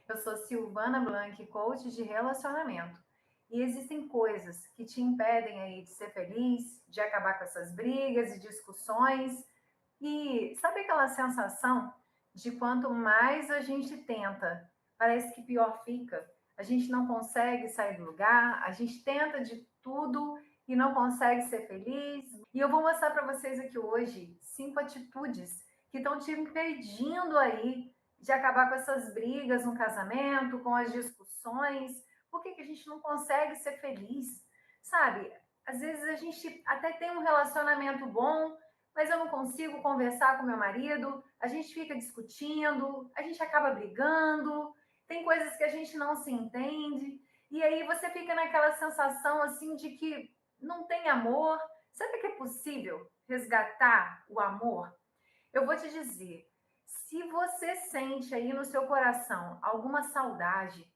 Eu sou Silvana Blanc, coach de relacionamento. E existem coisas que te impedem aí de ser feliz, de acabar com essas brigas e discussões. E sabe aquela sensação de quanto mais a gente tenta, parece que pior fica. A gente não consegue sair do lugar, a gente tenta de tudo e não consegue ser feliz. E eu vou mostrar para vocês aqui hoje 5 atitudes que estão te impedindo aí de acabar com essas brigas no casamento, com as discussões. Por que a gente não consegue ser feliz? Sabe, às vezes a gente até tem um relacionamento bom, mas eu não consigo conversar com meu marido, a gente fica discutindo, a gente acaba brigando, tem coisas que a gente não se entende, e aí você fica naquela sensação assim de que não tem amor. Sabe que é possível resgatar o amor? Eu vou te dizer, se você sente aí no seu coração alguma saudade,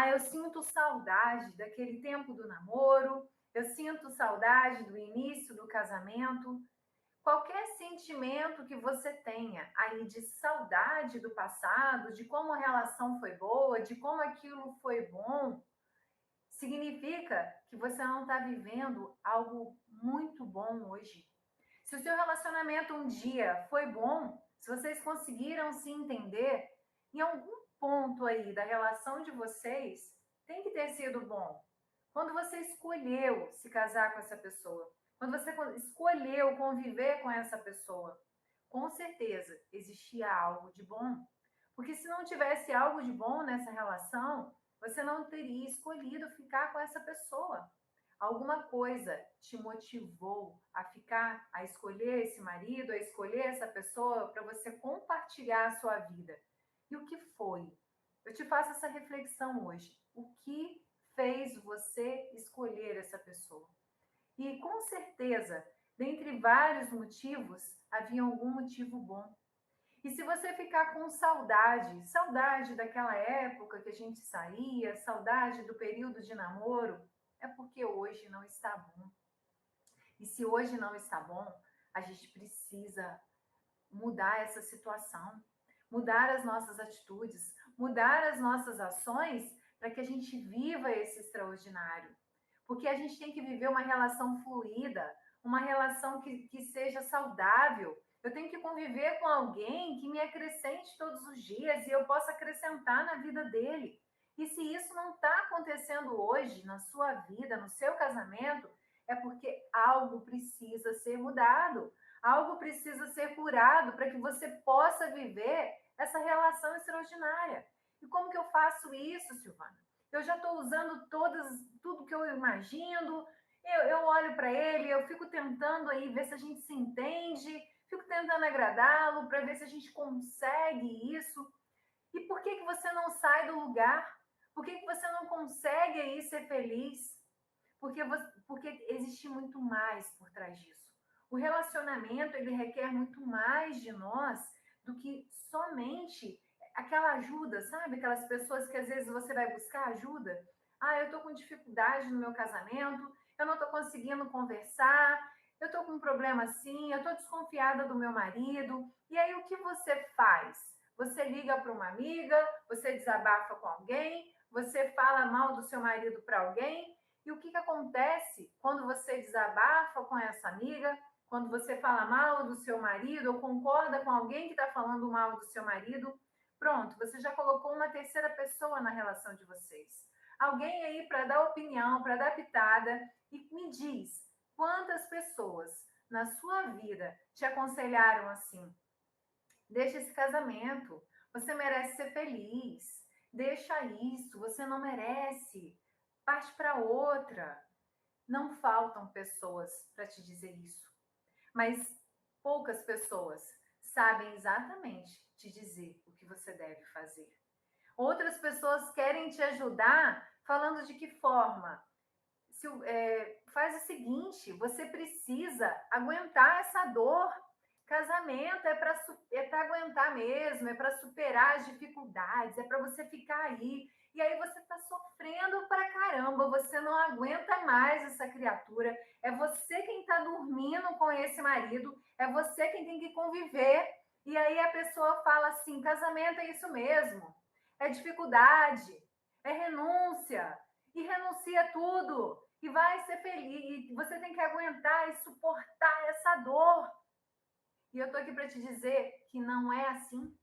eu sinto saudade daquele tempo do namoro, eu sinto saudade do início do casamento, qualquer sentimento que você tenha aí de saudade do passado, de como a relação foi boa, de como aquilo foi bom, significa que você não está vivendo algo muito bom hoje. Se o seu relacionamento um dia foi bom, se vocês conseguiram se entender, em algum ponto aí da relação de vocês tem que ter sido bom. Quando você escolheu se casar com essa pessoa, quando você escolheu conviver com essa pessoa, com certeza existia algo de bom. Porque se não tivesse algo de bom nessa relação, você não teria escolhido ficar com essa pessoa. Alguma coisa te motivou a ficar, a escolher esse marido, a escolher essa pessoa para você compartilhar a sua vida. E o que foi? Eu te faço essa reflexão hoje. O que fez você escolher essa pessoa? E com certeza, dentre vários motivos, havia algum motivo bom. E se você ficar com saudade, saudade daquela época que a gente saía, saudade do período de namoro, é porque hoje não está bom. E se hoje não está bom, a gente precisa mudar essa situação, mudar as nossas atitudes, mudar as nossas ações para que a gente viva esse extraordinário. Porque a gente tem que viver uma relação fluida, uma relação que seja saudável. Eu tenho que conviver com alguém que me acrescente todos os dias e eu possa acrescentar na vida dele. E se isso não está acontecendo hoje na sua vida, no seu casamento, é porque algo precisa ser mudado, algo precisa ser curado para que você possa viver essa relação extraordinária. E como que eu faço isso, Silvana? Eu já estou usando tudo que eu imagino, eu olho para ele, eu fico tentando aí ver se a gente se entende, fico tentando agradá-lo para ver se a gente consegue isso. E por que você não sai do lugar? Por que você não consegue aí ser feliz? Porque existe muito mais por trás disso. O relacionamento, ele requer muito mais de nós do que somente aquela ajuda, sabe? Aquelas pessoas que às vezes você vai buscar ajuda. Eu estou com dificuldade no meu casamento, eu não estou conseguindo conversar, eu estou com um problema assim, eu estou desconfiada do meu marido. E aí o que você faz? Você liga para uma amiga, você desabafa com alguém, você fala mal do seu marido para alguém. E o que acontece quando você desabafa com essa amiga, quando você fala mal do seu marido ou concorda com alguém que está falando mal do seu marido? Pronto, você já colocou uma terceira pessoa na relação de vocês. Alguém aí para dar opinião, para dar pitada. E me diz, quantas pessoas na sua vida te aconselharam assim? Deixa esse casamento, você merece ser feliz. Deixa isso, você não merece. Parte para outra. Não faltam pessoas para te dizer isso, mas poucas pessoas sabem exatamente te dizer o que você deve fazer. Outras pessoas querem te ajudar falando de que forma? Faz o seguinte, você precisa aguentar essa dor. Casamento é para aguentar mesmo, é para superar as dificuldades, é para você ficar aí. E aí você está sofrendo pra caramba, você não aguenta mais essa criatura. É você quem está dormindo com esse marido, é você quem tem que conviver. E aí a pessoa fala assim: casamento é isso mesmo. é dificuldade, é renúncia. E renuncia tudo. E vai ser feliz. E você tem que aguentar e suportar essa dor. E eu tô aqui para te dizer que não é assim.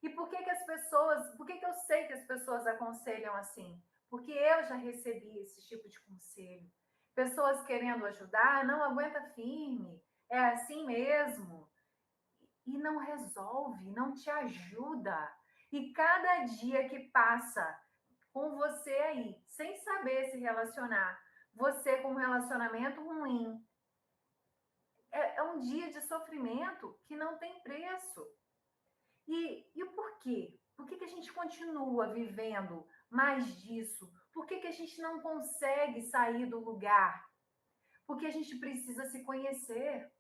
E por que que eu sei que as pessoas aconselham assim? Porque eu já recebi esse tipo de conselho. Pessoas querendo ajudar, não aguenta firme, é assim mesmo. E não resolve, não te ajuda. E cada dia que passa com você aí, sem saber se relacionar, você com um relacionamento ruim, é um dia de sofrimento que não tem preço. E o porquê? Por que que a gente continua vivendo mais disso? Por que que a gente não consegue sair do lugar? Porque a gente precisa se conhecer.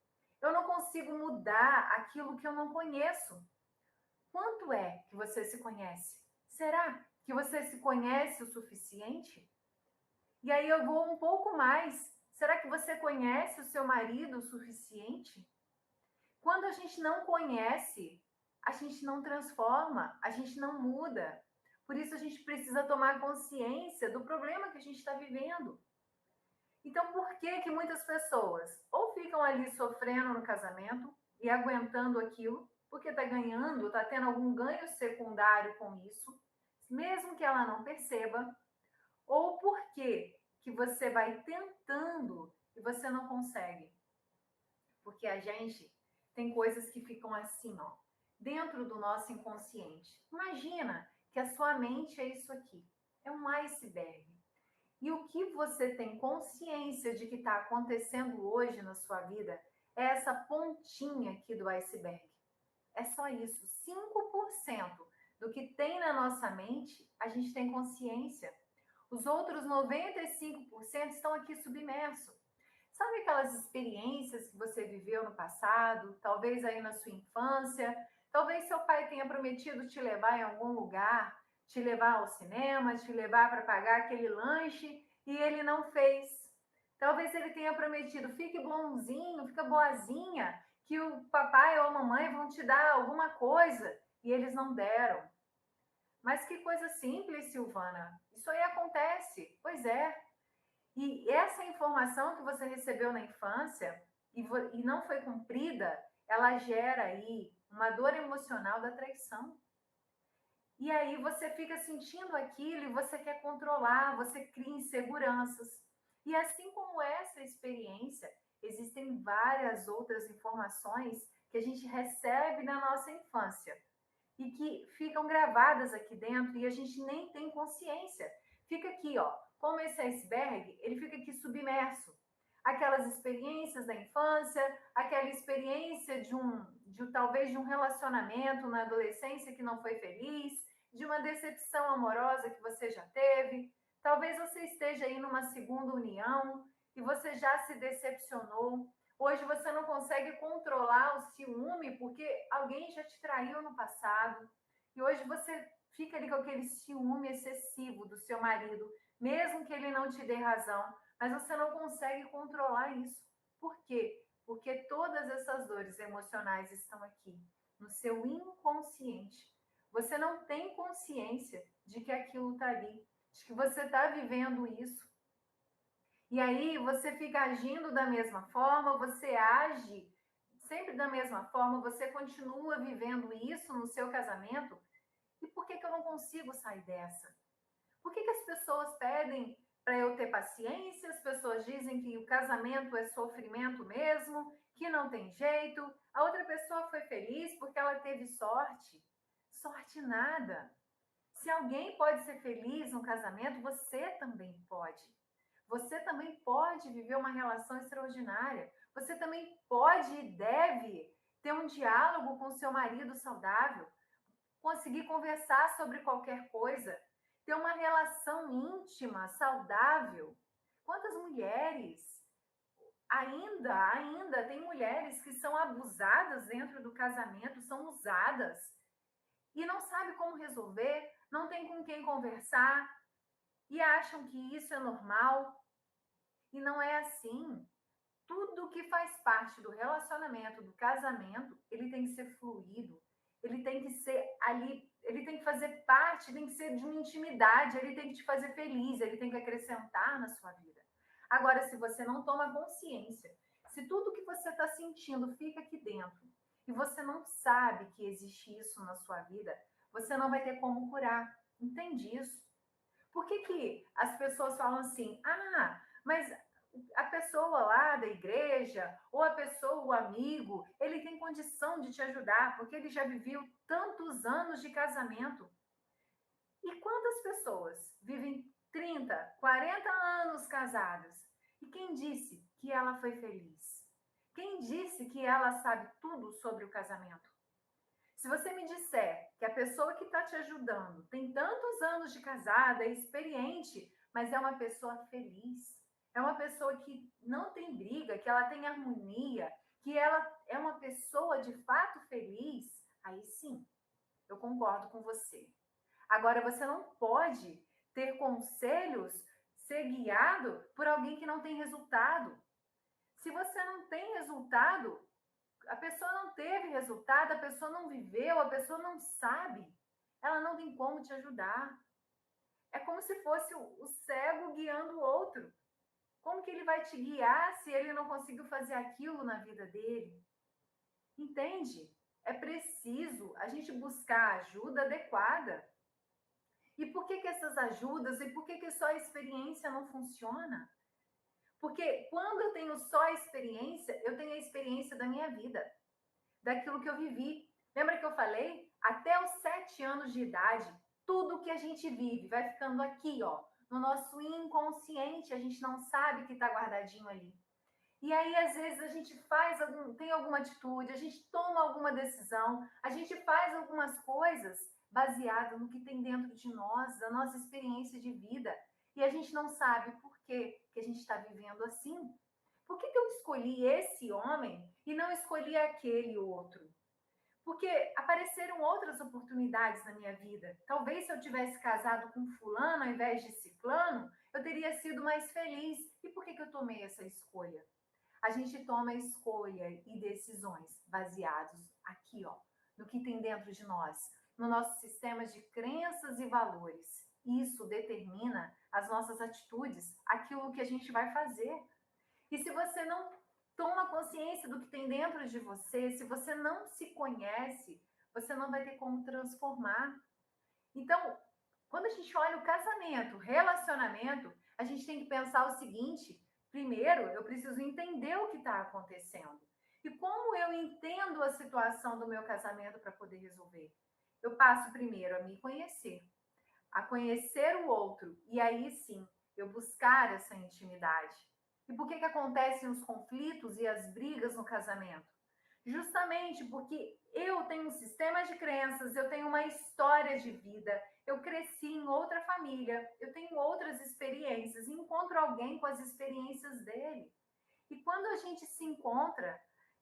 Eu não consigo mudar aquilo que eu não conheço. Quanto é que você se conhece? Será que você se conhece o suficiente? E aí eu vou um pouco mais. Será que você conhece o seu marido o suficiente? Quando a gente não conhece, a gente não transforma, a gente não muda. Por isso a gente precisa tomar consciência do problema que a gente está vivendo. Então, por que que muitas pessoas ou ficam ali sofrendo no casamento e aguentando aquilo, porque está ganhando, está tendo algum ganho secundário com isso, mesmo que ela não perceba, ou por que você vai tentando e você não consegue? Porque a gente tem coisas que ficam assim, ó, dentro do nosso inconsciente. Imagina que a sua mente é isso aqui, é um iceberg. E o que você tem consciência de que está acontecendo hoje na sua vida é essa pontinha aqui do iceberg. É só isso. 5% do que tem na nossa mente, a gente tem consciência. Os outros 95% estão aqui submersos. Sabe aquelas experiências que você viveu no passado, talvez aí na sua infância? Talvez seu pai tenha prometido te levar em algum lugar, te levar ao cinema, te levar para pagar aquele lanche e ele não fez. Talvez ele tenha prometido, fique bonzinho, fica boazinha, que o papai ou a mamãe vão te dar alguma coisa e eles não deram. Mas que coisa simples, Silvana. Isso aí acontece. Pois é. E essa informação que você recebeu na infância e não foi cumprida, ela gera aí uma dor emocional da traição. E aí você fica sentindo aquilo e você quer controlar, você cria inseguranças. E assim como essa experiência, existem várias outras informações que a gente recebe na nossa infância e que ficam gravadas aqui dentro e a gente nem tem consciência. Fica aqui, ó, como esse iceberg, ele fica aqui submerso. Aquelas experiências da infância, aquela experiência talvez de um relacionamento na adolescência que não foi feliz, de uma decepção amorosa que você já teve. Talvez você esteja aí numa segunda união e você já se decepcionou. Hoje você não consegue controlar o ciúme porque alguém já te traiu no passado. E hoje você fica ali com aquele ciúme excessivo do seu marido, mesmo que ele não te dê razão, mas você não consegue controlar isso. Por quê? Porque todas essas dores emocionais estão aqui, no seu inconsciente. Você não tem consciência de que aquilo está ali, de que você está vivendo isso. E aí você fica agindo da mesma forma, você age sempre da mesma forma, você continua vivendo isso no seu casamento. E por que que eu não consigo sair dessa? Por que que as pessoas pedem para eu ter paciência? As pessoas dizem que o casamento é sofrimento mesmo, que não tem jeito. A outra pessoa foi feliz porque ela teve sorte. Sorte nada. Se alguém pode ser feliz no casamento, você também pode. Você também pode viver uma relação extraordinária. Você também pode e deve ter um diálogo com seu marido saudável, conseguir conversar sobre qualquer coisa, ter uma relação íntima, saudável. Quantas mulheres ainda tem mulheres que são abusadas dentro do casamento, são usadas e não sabe como resolver, não tem com quem conversar e acham que isso é normal e não é assim. Tudo que faz parte do relacionamento, do casamento, ele tem que ser fluido, ele tem que ser ali ele tem que fazer parte, tem que ser de uma intimidade, ele tem que te fazer feliz, ele tem que acrescentar na sua vida. Agora, se você não toma consciência, se tudo que você está sentindo fica aqui dentro e você não sabe que existe isso na sua vida, você não vai ter como curar. Entende isso? Por que que as pessoas falam assim, ah, mas a pessoa lá da igreja, ou a pessoa, o amigo, ele tem condição de te ajudar, porque ele já viveu tantos anos de casamento. E quantas pessoas vivem 30, 40 anos casadas? E quem disse que ela foi feliz? Quem disse que ela sabe tudo sobre o casamento? Se você me disser que a pessoa que está te ajudando tem tantos anos de casada, é experiente, mas é uma pessoa feliz, é uma pessoa que não tem briga, que ela tem harmonia, que ela é uma pessoa de fato feliz, aí sim, eu concordo com você. Agora, você não pode ter conselhos, ser guiado por alguém que não tem resultado. Se você não tem resultado, a pessoa não teve resultado, a pessoa não viveu, a pessoa não sabe, ela não tem como te ajudar. É como se fosse o cego guiando o outro. Como que ele vai te guiar se ele não conseguiu fazer aquilo na vida dele? Entende? É preciso a gente buscar ajuda adequada. E por que que essas ajudas e por que que só a experiência não funciona? Porque quando eu tenho só a experiência, eu tenho a experiência da minha vida, daquilo que eu vivi. Lembra que eu falei? Até os 7 anos de idade, tudo que a gente vive vai ficando aqui, ó, no nosso inconsciente, a gente não sabe que está guardadinho ali. E aí, às vezes, a gente tem alguma atitude, a gente toma alguma decisão, a gente faz algumas coisas baseado no que tem dentro de nós, da nossa experiência de vida. E a gente não sabe por quê que a gente está vivendo assim. Por que eu escolhi esse homem e não escolhi aquele outro? Porque apareceram outras oportunidades na minha vida. Talvez se eu tivesse casado com fulano ao invés de ciclano, eu teria sido mais feliz. E por que eu tomei essa escolha? A gente toma escolha e decisões baseados aqui, ó, no que tem dentro de nós, no nosso sistema de crenças e valores. Isso determina as nossas atitudes, aquilo que a gente vai fazer. E se você não toma consciência do que tem dentro de você, se você não se conhece, você não vai ter como transformar. Então, quando a gente olha o casamento, relacionamento, a gente tem que pensar o seguinte: primeiro, eu preciso entender o que está acontecendo. E como eu entendo a situação do meu casamento para poder resolver? Eu passo primeiro a me conhecer, a conhecer o outro, e aí sim, eu buscar essa intimidade. E por que acontecem os conflitos e as brigas no casamento? Justamente porque eu tenho um sistema de crenças, eu tenho uma história de vida, eu cresci em outra família, eu tenho outras experiências, e encontro alguém com as experiências dele. E quando a gente se encontra,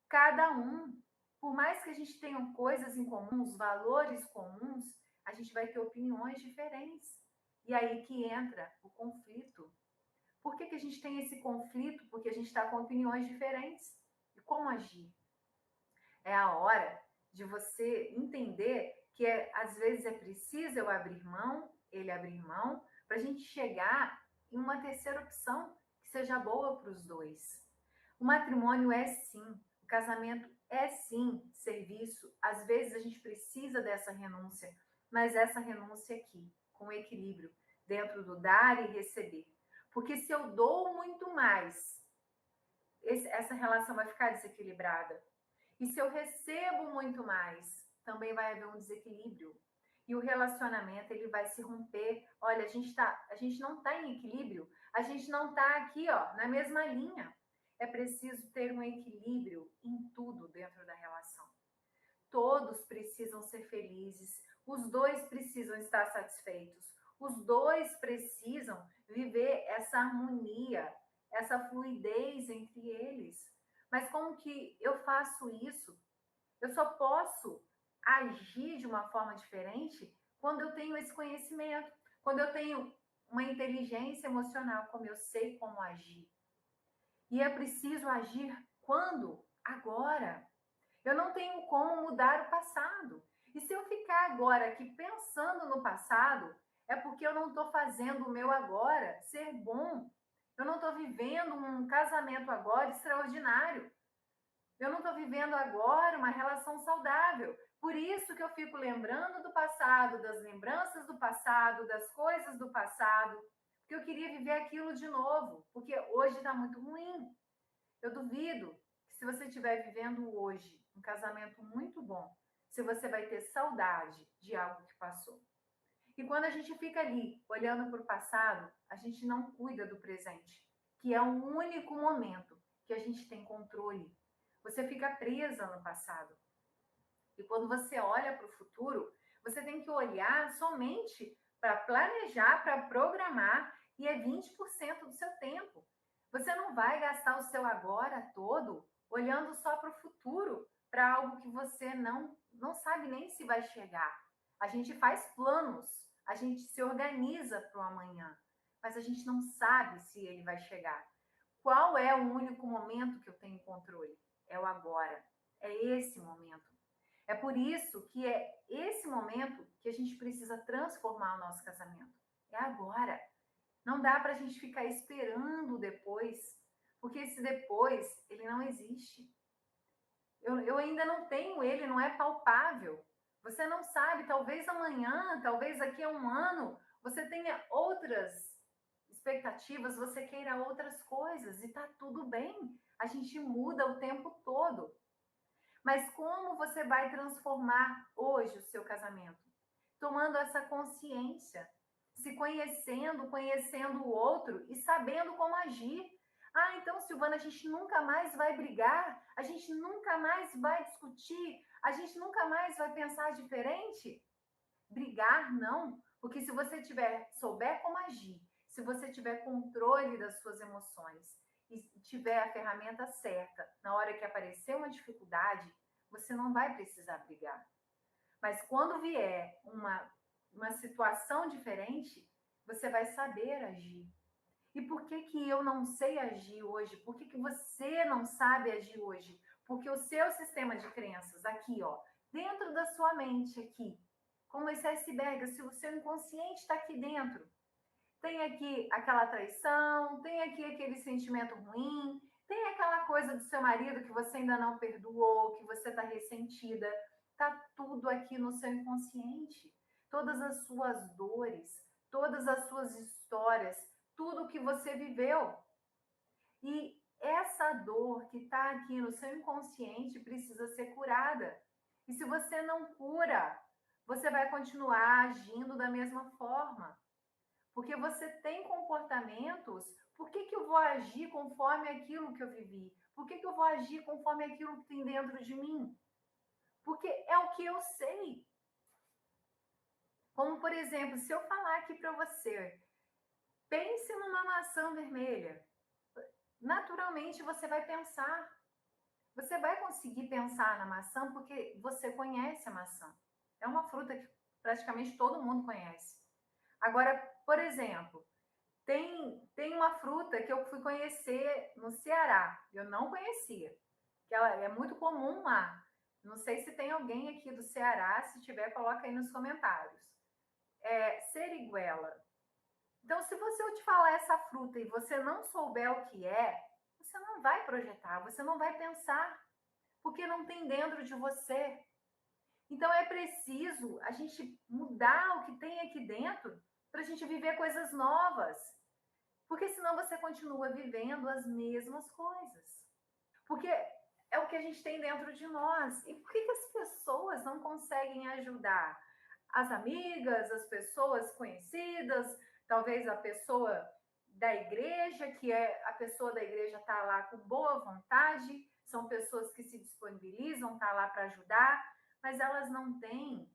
cada um, por mais que a gente tenha coisas em comuns, valores comuns, a gente vai ter opiniões diferentes. E aí que entra o conflito. Por que a gente tem esse conflito? Porque a gente está com opiniões diferentes. E como agir? É a hora de você entender que às vezes é preciso eu abrir mão, ele abrir mão, para a gente chegar em uma terceira opção que seja boa para os dois. O matrimônio é sim, o casamento é sim serviço. Às vezes a gente precisa dessa renúncia, mas essa renúncia aqui, com equilíbrio, dentro do dar e receber. Porque se eu dou muito mais, essa relação vai ficar desequilibrada. E se eu recebo muito mais, também vai haver um desequilíbrio. E o relacionamento ele vai se romper. Olha, a gente não está em equilíbrio, a gente não está aqui, ó, na mesma linha. É preciso ter um equilíbrio em tudo dentro da relação. Todos precisam ser felizes, os dois precisam estar satisfeitos, os dois precisam viver essa harmonia, essa fluidez entre eles. Mas como que eu faço isso? Eu só posso agir de uma forma diferente quando eu tenho esse conhecimento, quando eu tenho uma inteligência emocional, como eu sei como agir. E é preciso agir quando? Agora. Eu não tenho como mudar o passado. E se eu ficar agora aqui pensando no passado, é porque eu não estou fazendo o meu agora ser bom. Eu não estou vivendo um casamento agora extraordinário. Eu não estou vivendo agora uma relação saudável. Por isso que eu fico lembrando do passado, das lembranças do passado, das coisas do passado, porque eu queria viver aquilo de novo, porque hoje está muito ruim. Eu duvido que se você estiver vivendo hoje um casamento muito bom, se você vai ter saudade de algo que passou. E quando a gente fica ali olhando para o passado, a gente não cuida do presente, que é o único momento que a gente tem controle. Você fica presa no passado. E quando você olha para o futuro, você tem que olhar somente para planejar, para programar, e é 20% do seu tempo. Você não vai gastar o seu agora todo olhando só para o futuro, para algo que você não sabe nem se vai chegar. A gente faz planos, a gente se organiza para o amanhã, mas a gente não sabe se ele vai chegar. Qual é o único momento que eu tenho controle? É o agora. É esse momento. É por isso que é esse momento que a gente precisa transformar o nosso casamento. É agora. Não dá para a gente ficar esperando depois, porque esse depois, ele não existe. Eu ainda não tenho ele, não é palpável. Você não sabe, talvez amanhã, talvez daqui a um ano, você tenha outras expectativas, você queira outras coisas e tá tudo bem. A gente muda o tempo todo. Mas como você vai transformar hoje o seu casamento? Tomando essa consciência, se conhecendo, conhecendo o outro e sabendo como agir. Ah, então, Silvana, a gente nunca mais vai brigar, a gente nunca mais vai discutir, a gente nunca mais vai pensar diferente? Brigar, não. Porque se você souber como agir, se você tiver controle das suas emoções e tiver a ferramenta certa na hora que aparecer uma dificuldade, você não vai precisar brigar. Mas quando vier uma situação diferente, você vai saber agir. E por que que eu não sei agir hoje? Por que que você não sabe agir hoje? Porque o seu sistema de crenças aqui, ó, dentro da sua mente aqui, como esse iceberg, se o seu inconsciente está aqui dentro, tem aqui aquela traição, tem aqui aquele sentimento ruim, tem aquela coisa do seu marido que você ainda não perdoou, que você está ressentida. Tá tudo aqui no seu inconsciente. Todas as suas dores, todas as suas histórias, tudo que você viveu. E essa dor que está aqui no seu inconsciente precisa ser curada. E se você não cura, você vai continuar agindo da mesma forma. Porque você tem comportamentos, por que que eu vou agir conforme aquilo que eu vivi? Por que que eu vou agir conforme aquilo que tem dentro de mim? Porque é o que eu sei. Como, por exemplo, se eu falar aqui para você, pense numa maçã vermelha. Naturalmente você vai pensar. Você vai conseguir pensar na maçã porque você conhece a maçã. É uma fruta que praticamente todo mundo conhece. Agora, por exemplo, tem uma fruta que eu fui conhecer no Ceará. Eu não conhecia. Que ela é muito comum lá. Não sei se tem alguém aqui do Ceará. Se tiver, coloca aí nos comentários. É seriguela. Então, se eu te falar essa fruta e você não souber o que é, você não vai projetar, você não vai pensar, porque não tem dentro de você. Então, é preciso a gente mudar o que tem aqui dentro para a gente viver coisas novas. Porque senão você continua vivendo as mesmas coisas. Porque é o que a gente tem dentro de nós. E por que que as pessoas não conseguem ajudar? As amigas, as pessoas conhecidas, talvez a pessoa da igreja, que é a pessoa da igreja está lá com boa vontade, são pessoas que se disponibilizam, tá lá para ajudar, mas elas não têm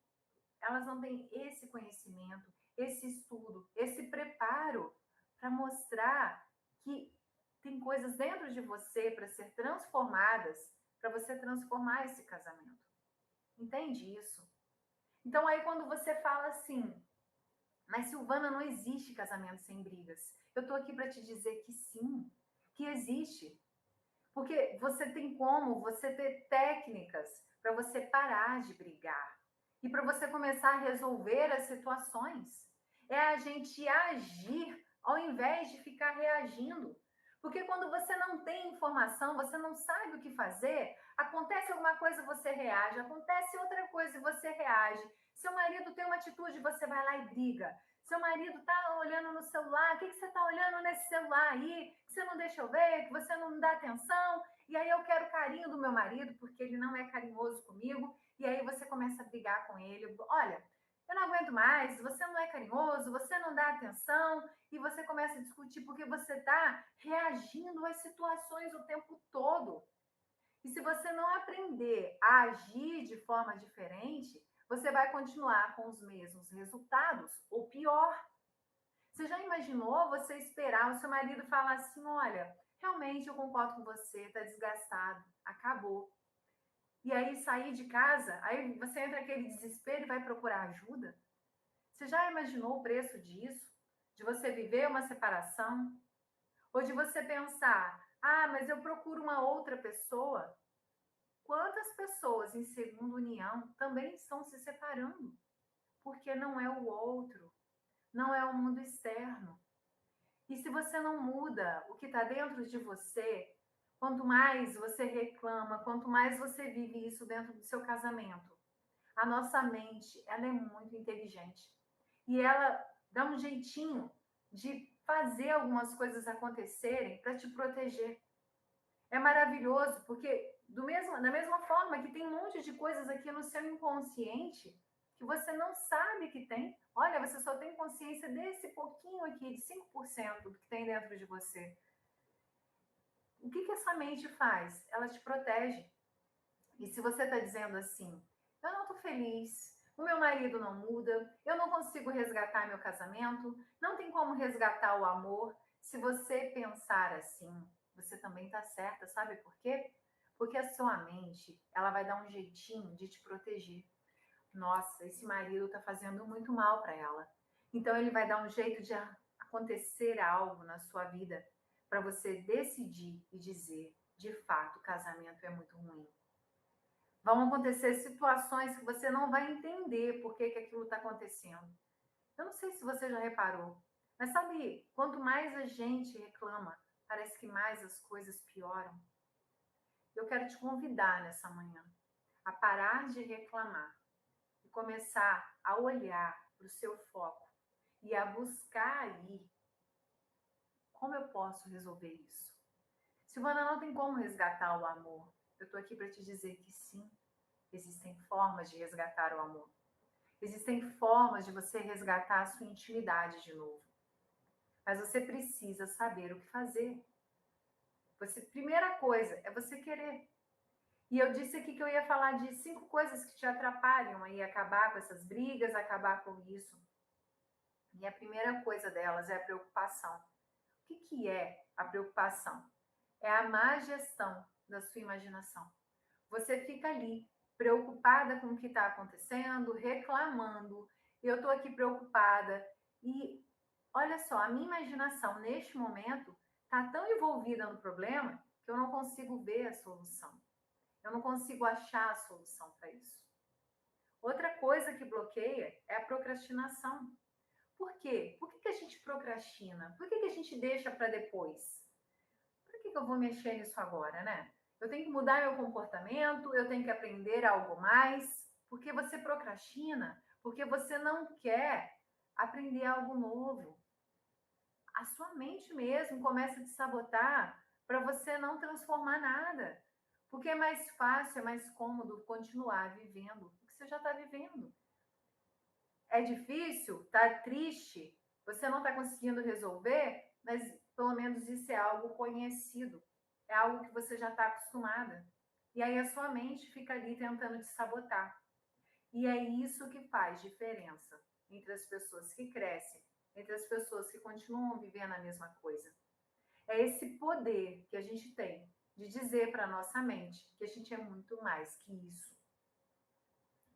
esse conhecimento, esse estudo, esse preparo para mostrar que tem coisas dentro de você para ser transformadas, para você transformar esse casamento. Entende isso? Então, aí quando você fala assim, mas Silvana, não existe casamento sem brigas. Eu estou aqui para te dizer que sim, que existe. Porque você tem como você ter técnicas para você parar de brigar. e para você começar a resolver as situações. É a gente agir ao invés de ficar reagindo. Porque quando você não tem informação, você não sabe o que fazer, acontece alguma coisa, você reage, acontece outra coisa e você reage. Seu marido tem uma atitude, você vai lá e briga. Seu marido está olhando no celular, o que você está olhando nesse celular aí? Que você não deixa eu ver, que você não me dá atenção. E aí eu quero carinho do meu marido, porque ele não é carinhoso comigo. E aí você começa a brigar com ele. Olha, eu não aguento mais, você não é carinhoso, você não dá atenção, e você começa a discutir porque você está reagindo às situações o tempo todo. E se você não aprender a agir de forma diferente, você vai continuar com os mesmos resultados, ou pior. Você já imaginou você esperar o seu marido falar assim: olha, realmente eu concordo com você, está desgastado, acabou. E aí sair de casa, aí você entra naquele desespero e vai procurar ajuda? Você já imaginou o preço disso? De você viver uma separação? Ou de você pensar, ah, mas eu procuro uma outra pessoa? Quantas pessoas em segunda união também estão se separando? Porque não é o outro, não é o mundo externo. E se você não muda o que está dentro de você, quanto mais você reclama, quanto mais você vive isso dentro do seu casamento, a nossa mente, ela é muito inteligente. E ela dá um jeitinho de fazer algumas coisas acontecerem para te proteger. É maravilhoso, porque da mesma forma que tem um monte de coisas aqui no seu inconsciente que você não sabe que tem. Olha, você só tem consciência desse pouquinho aqui, de 5% do que tem dentro de você. O que essa mente faz? Ela te protege. E se você está dizendo assim, eu não estou feliz, o meu marido não muda, eu não consigo resgatar meu casamento, não tem como resgatar o amor. Se você pensar assim, você também está certa, sabe por quê? Porque a sua mente, ela vai dar um jeitinho de te proteger. Nossa, esse marido está fazendo muito mal para ela. Então ele vai dar um jeito de acontecer algo na sua vida para você decidir e dizer, de fato, o casamento é muito ruim. Vão acontecer situações que você não vai entender por que aquilo está acontecendo. Eu não sei se você já reparou, mas sabe, quanto mais a gente reclama, parece que mais as coisas pioram. Eu quero te convidar nessa manhã a parar de reclamar e começar a olhar para o seu foco e a buscar aí como eu posso resolver isso. Silvana, não tem como resgatar o amor. Eu estou aqui para te dizer que sim, existem formas de resgatar o amor. Existem formas de você resgatar a sua intimidade de novo. Mas você precisa saber o que fazer. Primeira coisa é você querer. E eu disse aqui que eu ia falar de 5 coisas que te atrapalham aí, acabar com essas brigas, acabar com isso. E a primeira coisa delas é a preocupação. O que é a preocupação? É a má gestão da sua imaginação. Você fica ali preocupada com o que está acontecendo, reclamando. Eu estou aqui preocupada. E olha só, a minha imaginação neste momento está tão envolvida no problema que eu não consigo ver a solução. Eu não consigo achar a solução para isso. Outra coisa que bloqueia é a procrastinação. Por quê? Por que a gente procrastina? Por que a gente deixa para depois? Por que eu vou mexer nisso agora, né? Eu tenho que mudar meu comportamento, eu tenho que aprender algo mais. Porque você procrastina, porque você não quer aprender algo novo. A sua mente mesmo começa a te sabotar para você não transformar nada. Porque é mais fácil, é mais cômodo continuar vivendo o que você já está vivendo. É difícil, tá triste, você não está conseguindo resolver, mas pelo menos isso é algo conhecido, é algo que você já está acostumada. E aí a sua mente fica ali tentando te sabotar. E é isso que faz diferença entre as pessoas que crescem, entre as pessoas que continuam vivendo a mesma coisa. É esse poder que a gente tem de dizer para a nossa mente que a gente é muito mais que isso.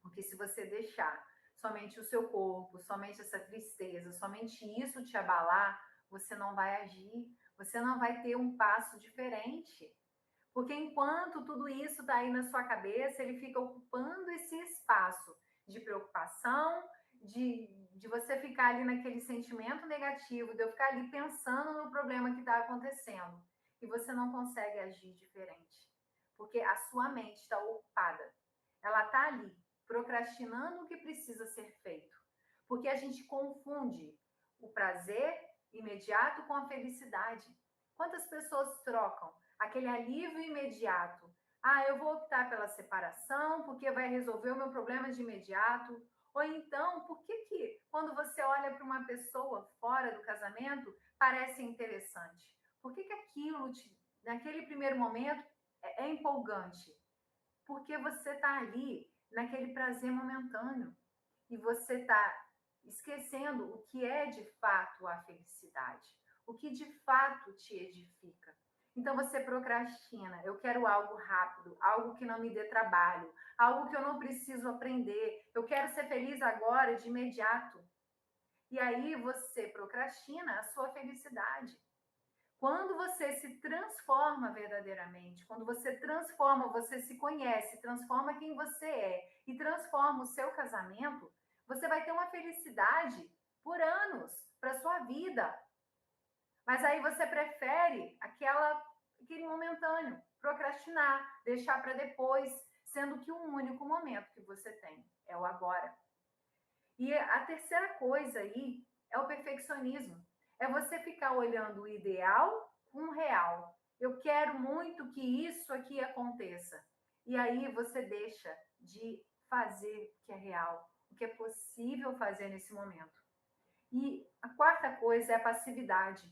Porque se você deixar somente o seu corpo, somente essa tristeza, somente isso te abalar, você não vai agir, você não vai ter um passo diferente. Porque enquanto tudo isso está aí na sua cabeça, ele fica ocupando esse espaço de preocupação, de você ficar ali naquele sentimento negativo, de eu ficar ali pensando no problema que está acontecendo. E você não consegue agir diferente. Porque a sua mente está ocupada. Ela está ali, procrastinando o que precisa ser feito. Porque a gente confunde o prazer imediato com a felicidade. Quantas pessoas trocam aquele alívio imediato? Ah, eu vou optar pela separação porque vai resolver o meu problema de imediato. Ou então, por que quando você olha para uma pessoa fora do casamento parece interessante? Por que aquilo, naquele primeiro momento, é empolgante? Porque você está ali naquele prazer momentâneo e você está esquecendo o que é de fato a felicidade, o que de fato te edifica. Então você procrastina. Eu quero algo rápido, algo que não me dê trabalho, algo que eu não preciso aprender. Eu quero ser feliz agora, de imediato. E aí você procrastina a sua felicidade. Quando você se transforma verdadeiramente, quando você transforma, você se conhece, transforma quem você é e transforma o seu casamento, você vai ter uma felicidade por anos para sua vida. Mas aí você prefere aquele momentâneo, procrastinar, deixar para depois, sendo que o único momento que você tem é o agora. E a terceira coisa aí é o perfeccionismo. É você ficar olhando o ideal com o real. Eu quero muito que isso aqui aconteça. E aí você deixa de fazer o que é real, o que é possível fazer nesse momento. E a quarta coisa é a passividade.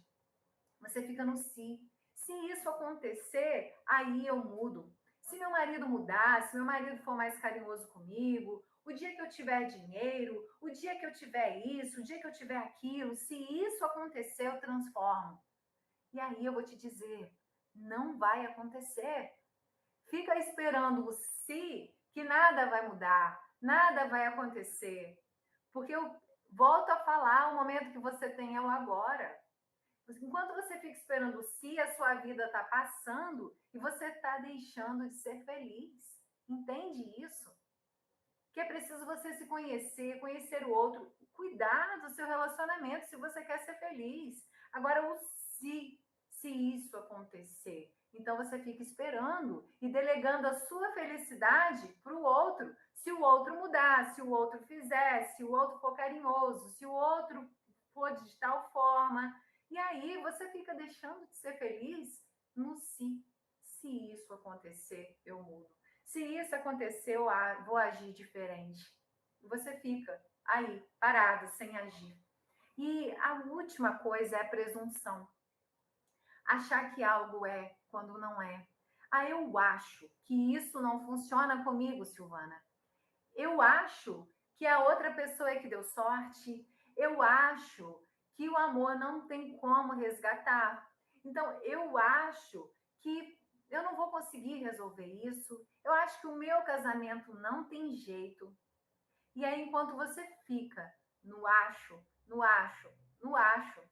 Você fica no si. Se isso acontecer, aí eu mudo. Se meu marido mudar, se meu marido for mais carinhoso comigo, o dia que eu tiver dinheiro, o dia que eu tiver isso, o dia que eu tiver aquilo, se isso acontecer, eu transformo. E aí eu vou te dizer, não vai acontecer. Fica esperando o se, que nada vai mudar, nada vai acontecer. Porque eu volto a falar, o momento que você tem é o agora. Enquanto você fica esperando se a sua vida está passando e você está deixando de ser feliz. Entende isso? Que é preciso você se conhecer, conhecer o outro, cuidar do seu relacionamento se você quer ser feliz. Agora, o se isso acontecer. Então, você fica esperando e delegando a sua felicidade para o outro. Se o outro mudar, se o outro fizer, se o outro for carinhoso, se o outro for de tal forma. E aí, você fica deixando de ser feliz no si. Se isso acontecer, eu mudo. Se isso aconteceu, vou agir diferente. Você fica aí, parado, sem agir. E a última coisa é a presunção. Achar que algo é quando não é. Ah, eu acho que isso não funciona comigo, Silvana. Eu acho que a outra pessoa é que deu sorte. Eu acho que o amor não tem como resgatar. Então, eu acho que eu não vou conseguir resolver isso. Eu acho que o meu casamento não tem jeito. E aí, enquanto você fica no acho, no acho, no acho,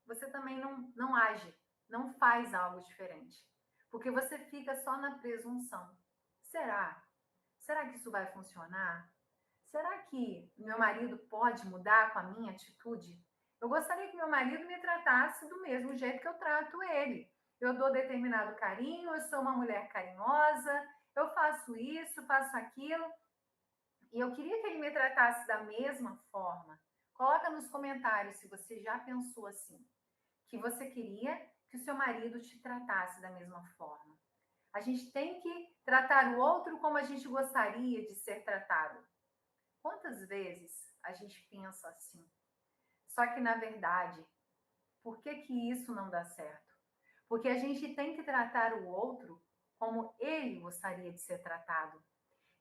você também não age, não faz algo diferente. Porque você fica só na presunção. Será? Será que isso vai funcionar? Será que meu marido pode mudar com a minha atitude? Eu gostaria que meu marido me tratasse do mesmo jeito que eu trato ele. Eu dou determinado carinho, eu sou uma mulher carinhosa, eu faço isso, faço aquilo. E eu queria que ele me tratasse da mesma forma. Coloca nos comentários se você já pensou assim, que você queria que o seu marido te tratasse da mesma forma. A gente tem que tratar o outro como a gente gostaria de ser tratado. Quantas vezes a gente pensa assim? Só que, na verdade, por que isso não dá certo? Porque a gente tem que tratar o outro como ele gostaria de ser tratado.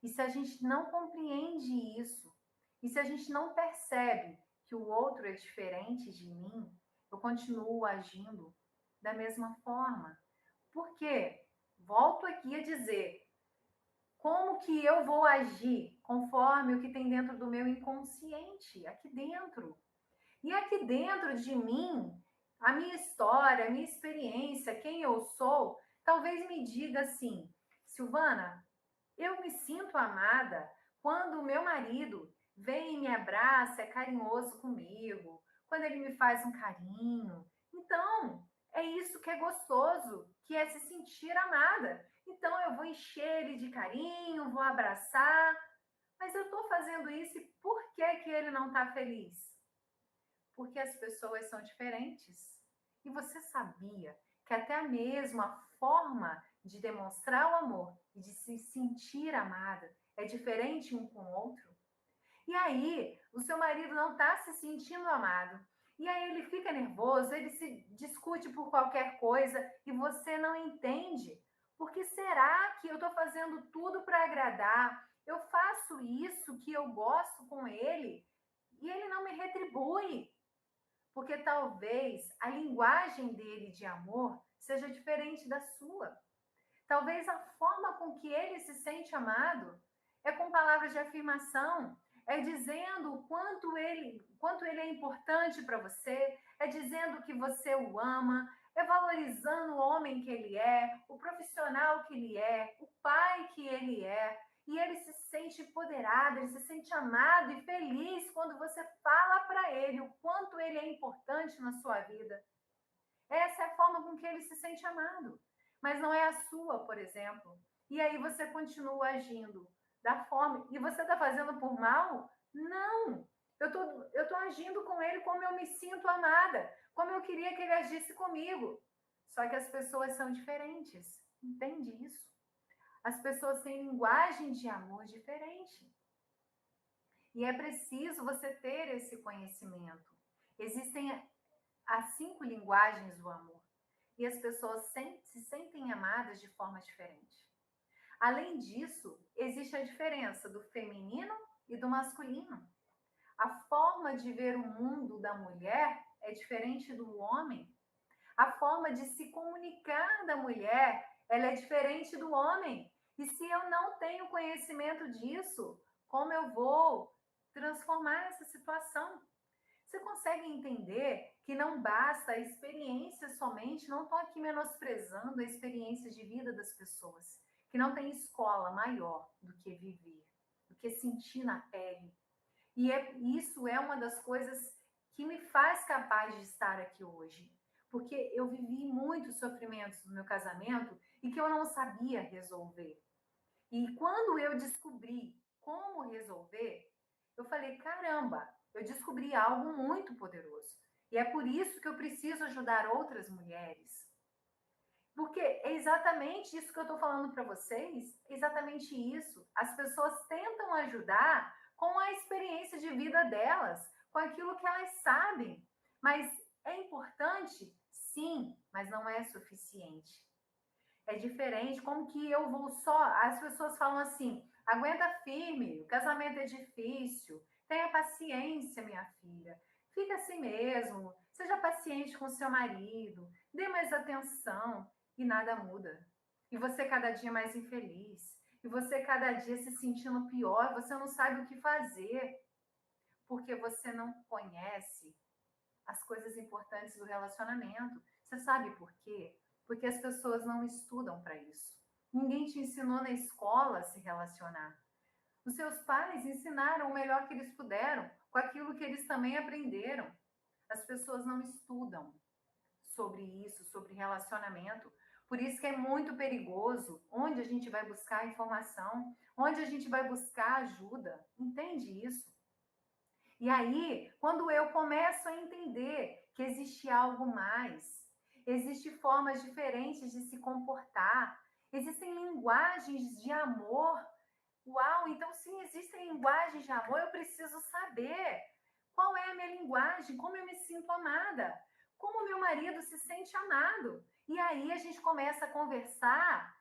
E se a gente não compreende isso, e se a gente não percebe que o outro é diferente de mim, eu continuo agindo da mesma forma. Por quê? Volto aqui a dizer, como que eu vou agir conforme o que tem dentro do meu inconsciente, aqui dentro? E aqui dentro de mim, a minha história, a minha experiência, quem eu sou, talvez me diga assim, Silvana, eu me sinto amada Quando o meu marido vem e me abraça, é carinhoso comigo, quando ele me faz um carinho. Então, é isso que é gostoso, que é se sentir amada. Então, eu vou encher ele de carinho, vou abraçar, mas eu estou fazendo isso e por que que ele não está feliz? Porque as pessoas são diferentes. E você sabia que até mesmo a forma de demonstrar o amor e de se sentir amada é diferente um com o outro? E aí, o seu marido não está se sentindo amado. E aí ele fica nervoso, ele se discute por qualquer coisa e você não entende. Porque será que eu estou fazendo tudo para agradar? Eu faço isso que eu gosto com ele e ele não me retribui. Porque talvez a linguagem dele de amor seja diferente da sua. Talvez a forma com que ele se sente amado é com palavras de afirmação, é dizendo quanto ele é importante para você, é dizendo que você o ama, é valorizando o homem que ele é, o profissional que ele é, o pai que ele é. E ele se sente empoderado, ele se sente amado e feliz quando você fala para ele o quanto ele é importante na sua vida. Essa é a forma com que ele se sente amado, mas não é a sua, por exemplo. E aí você continua agindo da forma. E você está fazendo por mal? Não! Eu tô agindo com ele como eu me sinto amada, como eu queria que ele agisse comigo. Só que as pessoas são diferentes. Entende isso? As pessoas têm linguagem de amor diferente. E é preciso você ter esse conhecimento. Existem as 5 linguagens do amor. E as pessoas se sentem amadas de forma diferente. Além disso, existe a diferença do feminino e do masculino. A forma de ver o mundo da mulher é diferente do homem. A forma de se comunicar da mulher, ela é diferente do homem. E se eu não tenho conhecimento disso, como eu vou transformar essa situação? Você consegue entender que não basta a experiência somente, não estou aqui menosprezando a experiência de vida das pessoas, que não tem escola maior do que viver, do que sentir na pele. E isso é uma das coisas que me faz capaz de estar aqui hoje. Porque eu vivi muitos sofrimentos no meu casamento e que eu não sabia resolver. E quando eu descobri como resolver, eu falei: caramba, eu descobri algo muito poderoso. E é por isso que eu preciso ajudar outras mulheres. Porque é exatamente isso que eu estou falando para vocês, exatamente isso. As pessoas tentam ajudar com a experiência de vida delas, com aquilo que elas sabem. Mas é importante? Sim, mas não é suficiente. É diferente, como que eu vou só... As pessoas falam assim, aguenta firme, o casamento é difícil, tenha paciência, minha filha. Fica assim mesmo, seja paciente com seu marido, dê mais atenção e nada muda. E você cada dia mais infeliz, e você cada dia se sentindo pior, você não sabe o que fazer, porque você não conhece as coisas importantes do relacionamento. Você sabe por quê? Porque as pessoas não estudam para isso. Ninguém te ensinou na escola a se relacionar. Os seus pais ensinaram o melhor que eles puderam, com aquilo que eles também aprenderam. As pessoas não estudam sobre isso, sobre relacionamento. Por isso que é muito perigoso onde a gente vai buscar informação, onde a gente vai buscar ajuda. Entende isso? E aí, quando eu começo a entender que existe algo mais, existem formas diferentes de se comportar, existem linguagens de amor. Uau, então se existem linguagens de amor, eu preciso saber qual é a minha linguagem, como eu me sinto amada, como meu marido se sente amado. E aí a gente começa a conversar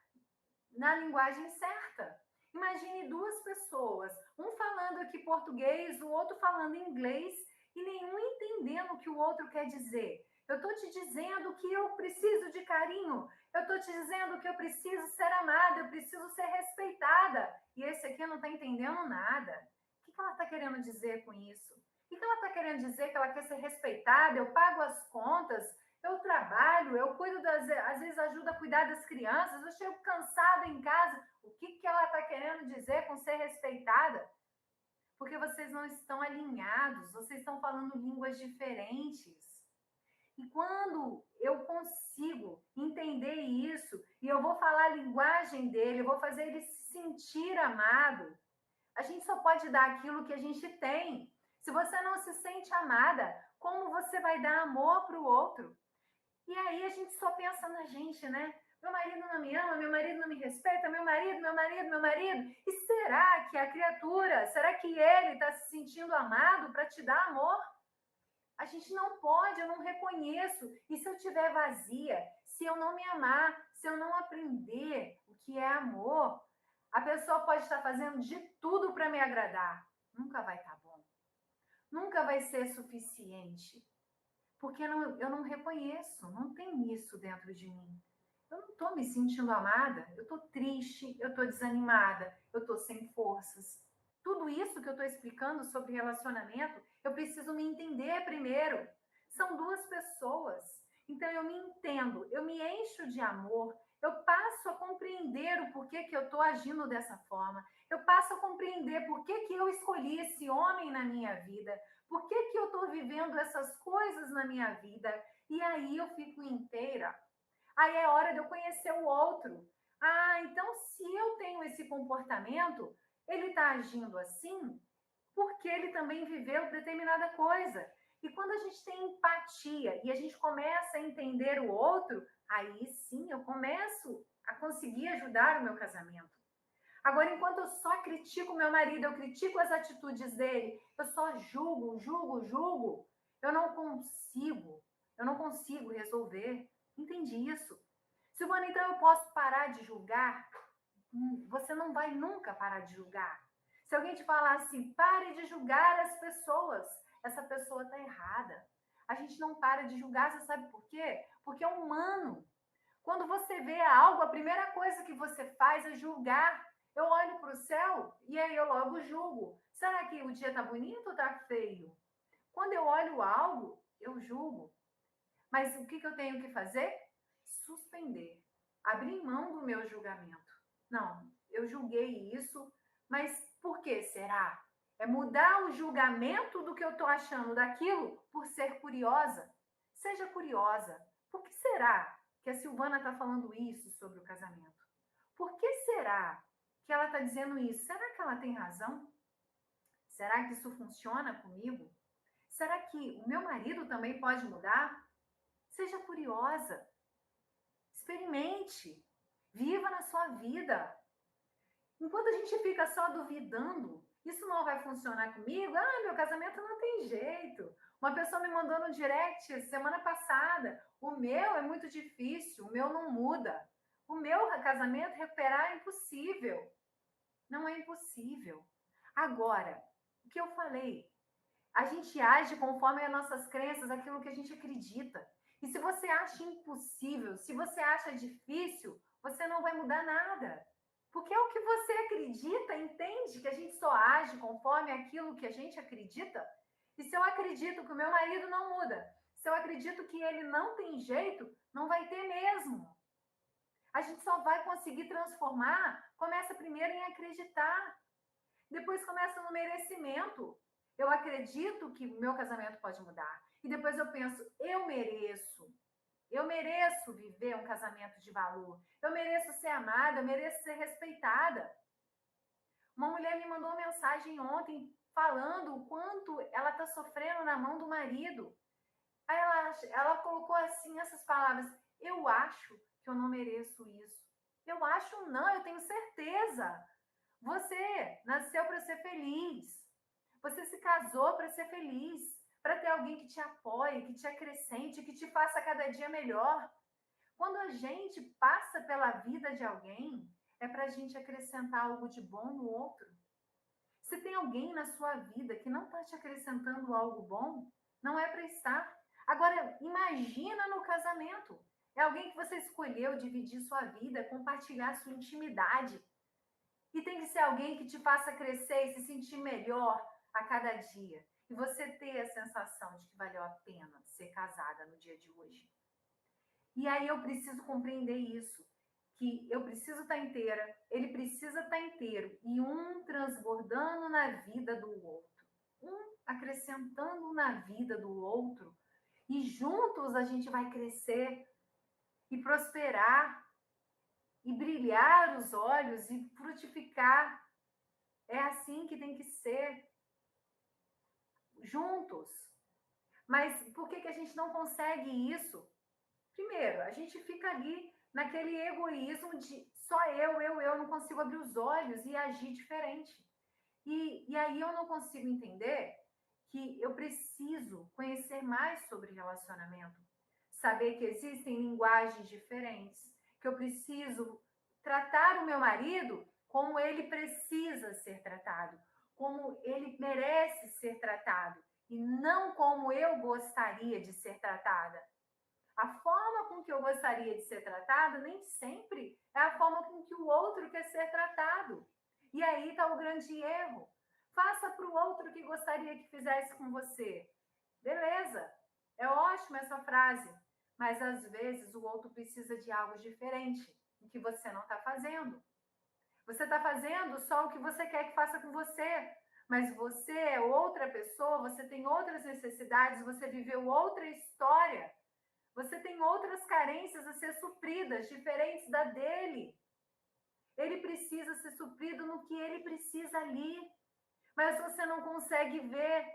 na linguagem certa. Imagine duas pessoas, um falando aqui português, o outro falando inglês, e nenhum entendendo o que o outro quer dizer. Eu estou te dizendo que eu preciso de carinho, eu estou te dizendo que eu preciso ser amada, eu preciso ser respeitada. E esse aqui não está entendendo nada. O que ela está querendo dizer com isso? O que ela está querendo dizer? Que ela quer ser respeitada, eu pago as contas, Eu trabalho, eu cuido às vezes ajudo a cuidar das crianças, eu chego cansada em casa. O que que ela está querendo dizer com ser respeitada? Porque vocês não estão alinhados, vocês estão falando línguas diferentes. E quando eu consigo entender isso, e eu vou falar a linguagem dele, eu vou fazer ele se sentir amado, a gente só pode dar aquilo que a gente tem. Se você não se sente amada, como você vai dar amor para o outro? E aí a gente só pensa na gente, né? Meu marido não me ama, meu marido não me respeita, meu marido, meu marido, meu marido. E será que a criatura, será que ele está se sentindo amado para te dar amor? A gente não pode, eu não reconheço. E se eu estiver vazia, se eu não me amar, se eu não aprender o que é amor, a pessoa pode estar fazendo de tudo para me agradar. Nunca vai estar bom. Nunca vai ser suficiente. Porque eu não reconheço, não tem isso dentro de mim. Eu não estou me sentindo amada, eu estou triste, eu estou desanimada, eu estou sem forças. Tudo isso que eu estou explicando sobre relacionamento, eu preciso me entender primeiro. São duas pessoas. Então eu me entendo, eu me encho de amor, eu passo a compreender o porquê que eu estou agindo dessa forma. Eu passo a compreender por que eu escolhi esse homem na minha vida, por que eu estou vivendo essas coisas na minha vida. E aí eu fico inteira. Aí é hora de eu conhecer o outro. Ah, então se eu tenho esse comportamento, ele está agindo assim porque ele também viveu determinada coisa. E quando a gente tem empatia e a gente começa a entender o outro, aí sim eu começo a conseguir ajudar o meu casamento. Agora, enquanto eu só critico meu marido, eu critico as atitudes dele, eu só julgo, julgo, julgo, eu não consigo resolver. Entendi isso. Silvana, então eu posso parar de julgar? Você não vai nunca parar de julgar. Se alguém te falar assim, pare de julgar as pessoas, essa pessoa está errada. A gente não para de julgar, você sabe por quê? Porque é humano. Quando você vê algo, a primeira coisa que você faz é julgar. Eu olho para o céu e aí eu logo julgo. Será que o dia está bonito ou está feio? Quando eu olho algo, eu julgo. Mas o que eu tenho que fazer? Suspender. Abrir mão do meu julgamento. Não, eu julguei isso, mas por que será? É mudar o julgamento do que eu estou achando daquilo por ser curiosa? Seja curiosa. Por que será que a Silvana está falando isso sobre o casamento? Por que será que ela está dizendo isso? Será que ela tem razão? Será que isso funciona comigo? Será que o meu marido também pode mudar? Seja curiosa. Experimente. Viva na sua vida. Enquanto a gente fica só duvidando, isso não vai funcionar comigo? Ah, meu casamento não tem jeito. Uma pessoa me mandou no direct semana passada. O meu é muito difícil, o meu não muda. O meu casamento recuperar é impossível. Não é impossível. Agora, o que eu falei? A gente age conforme as nossas crenças, aquilo que a gente acredita. E se você acha impossível, se você acha difícil, você não vai mudar nada. Porque é o que você acredita, entende? Que a gente só age conforme aquilo que a gente acredita. E se eu acredito que o meu marido não muda, se eu acredito que ele não tem jeito, não vai ter mesmo. A gente só vai conseguir transformar, começa primeiro em acreditar. Depois começa no merecimento. Eu acredito que o meu casamento pode mudar. E depois eu penso, eu mereço. Eu mereço viver um casamento de valor. Eu mereço ser amada, eu mereço ser respeitada. Uma mulher me mandou uma mensagem ontem falando o quanto ela está sofrendo na mão do marido. Aí ela colocou assim essas palavras: eu acho que eu não mereço isso. Eu acho não, eu tenho certeza. Você nasceu para ser feliz. Você se casou para ser feliz, para ter alguém que te apoie, que te acrescente, que te faça cada dia melhor. Quando a gente passa pela vida de alguém, é para a gente acrescentar algo de bom no outro. Se tem alguém na sua vida que não está te acrescentando algo bom, não é para estar. Agora, imagina no casamento. É alguém que você escolheu dividir sua vida, compartilhar sua intimidade. E tem que ser alguém que te faça crescer e se sentir melhor a cada dia. E você ter a sensação de que valeu a pena ser casada no dia de hoje. E aí eu preciso compreender isso, que eu preciso estar inteira, ele precisa estar inteiro, e um transbordando na vida do outro, um acrescentando na vida do outro, e juntos a gente vai crescer e prosperar e brilhar os olhos e frutificar. É assim que tem que ser, juntos. Mas por que a gente não consegue isso? Primeiro, a gente fica ali naquele egoísmo de só eu, não consigo abrir os olhos e agir diferente. E aí eu não consigo entender que eu preciso conhecer mais sobre relacionamento, saber que existem linguagens diferentes, que eu preciso tratar o meu marido como ele precisa ser tratado, como ele merece ser tratado, e não como eu gostaria de ser tratada. A forma com que eu gostaria de ser tratada nem sempre é a forma com que o outro quer ser tratado. E aí está o grande erro. Faça para o outro o que gostaria que fizesse com você. Beleza, é ótima essa frase, mas às vezes o outro precisa de algo diferente, o que você não está fazendo. Você está fazendo só o que você quer que faça com você, mas você é outra pessoa, você tem outras necessidades, você viveu outra história. Você tem outras carências a ser supridas, diferentes da dele. Ele precisa ser suprido no que ele precisa ali. Mas você não consegue ver,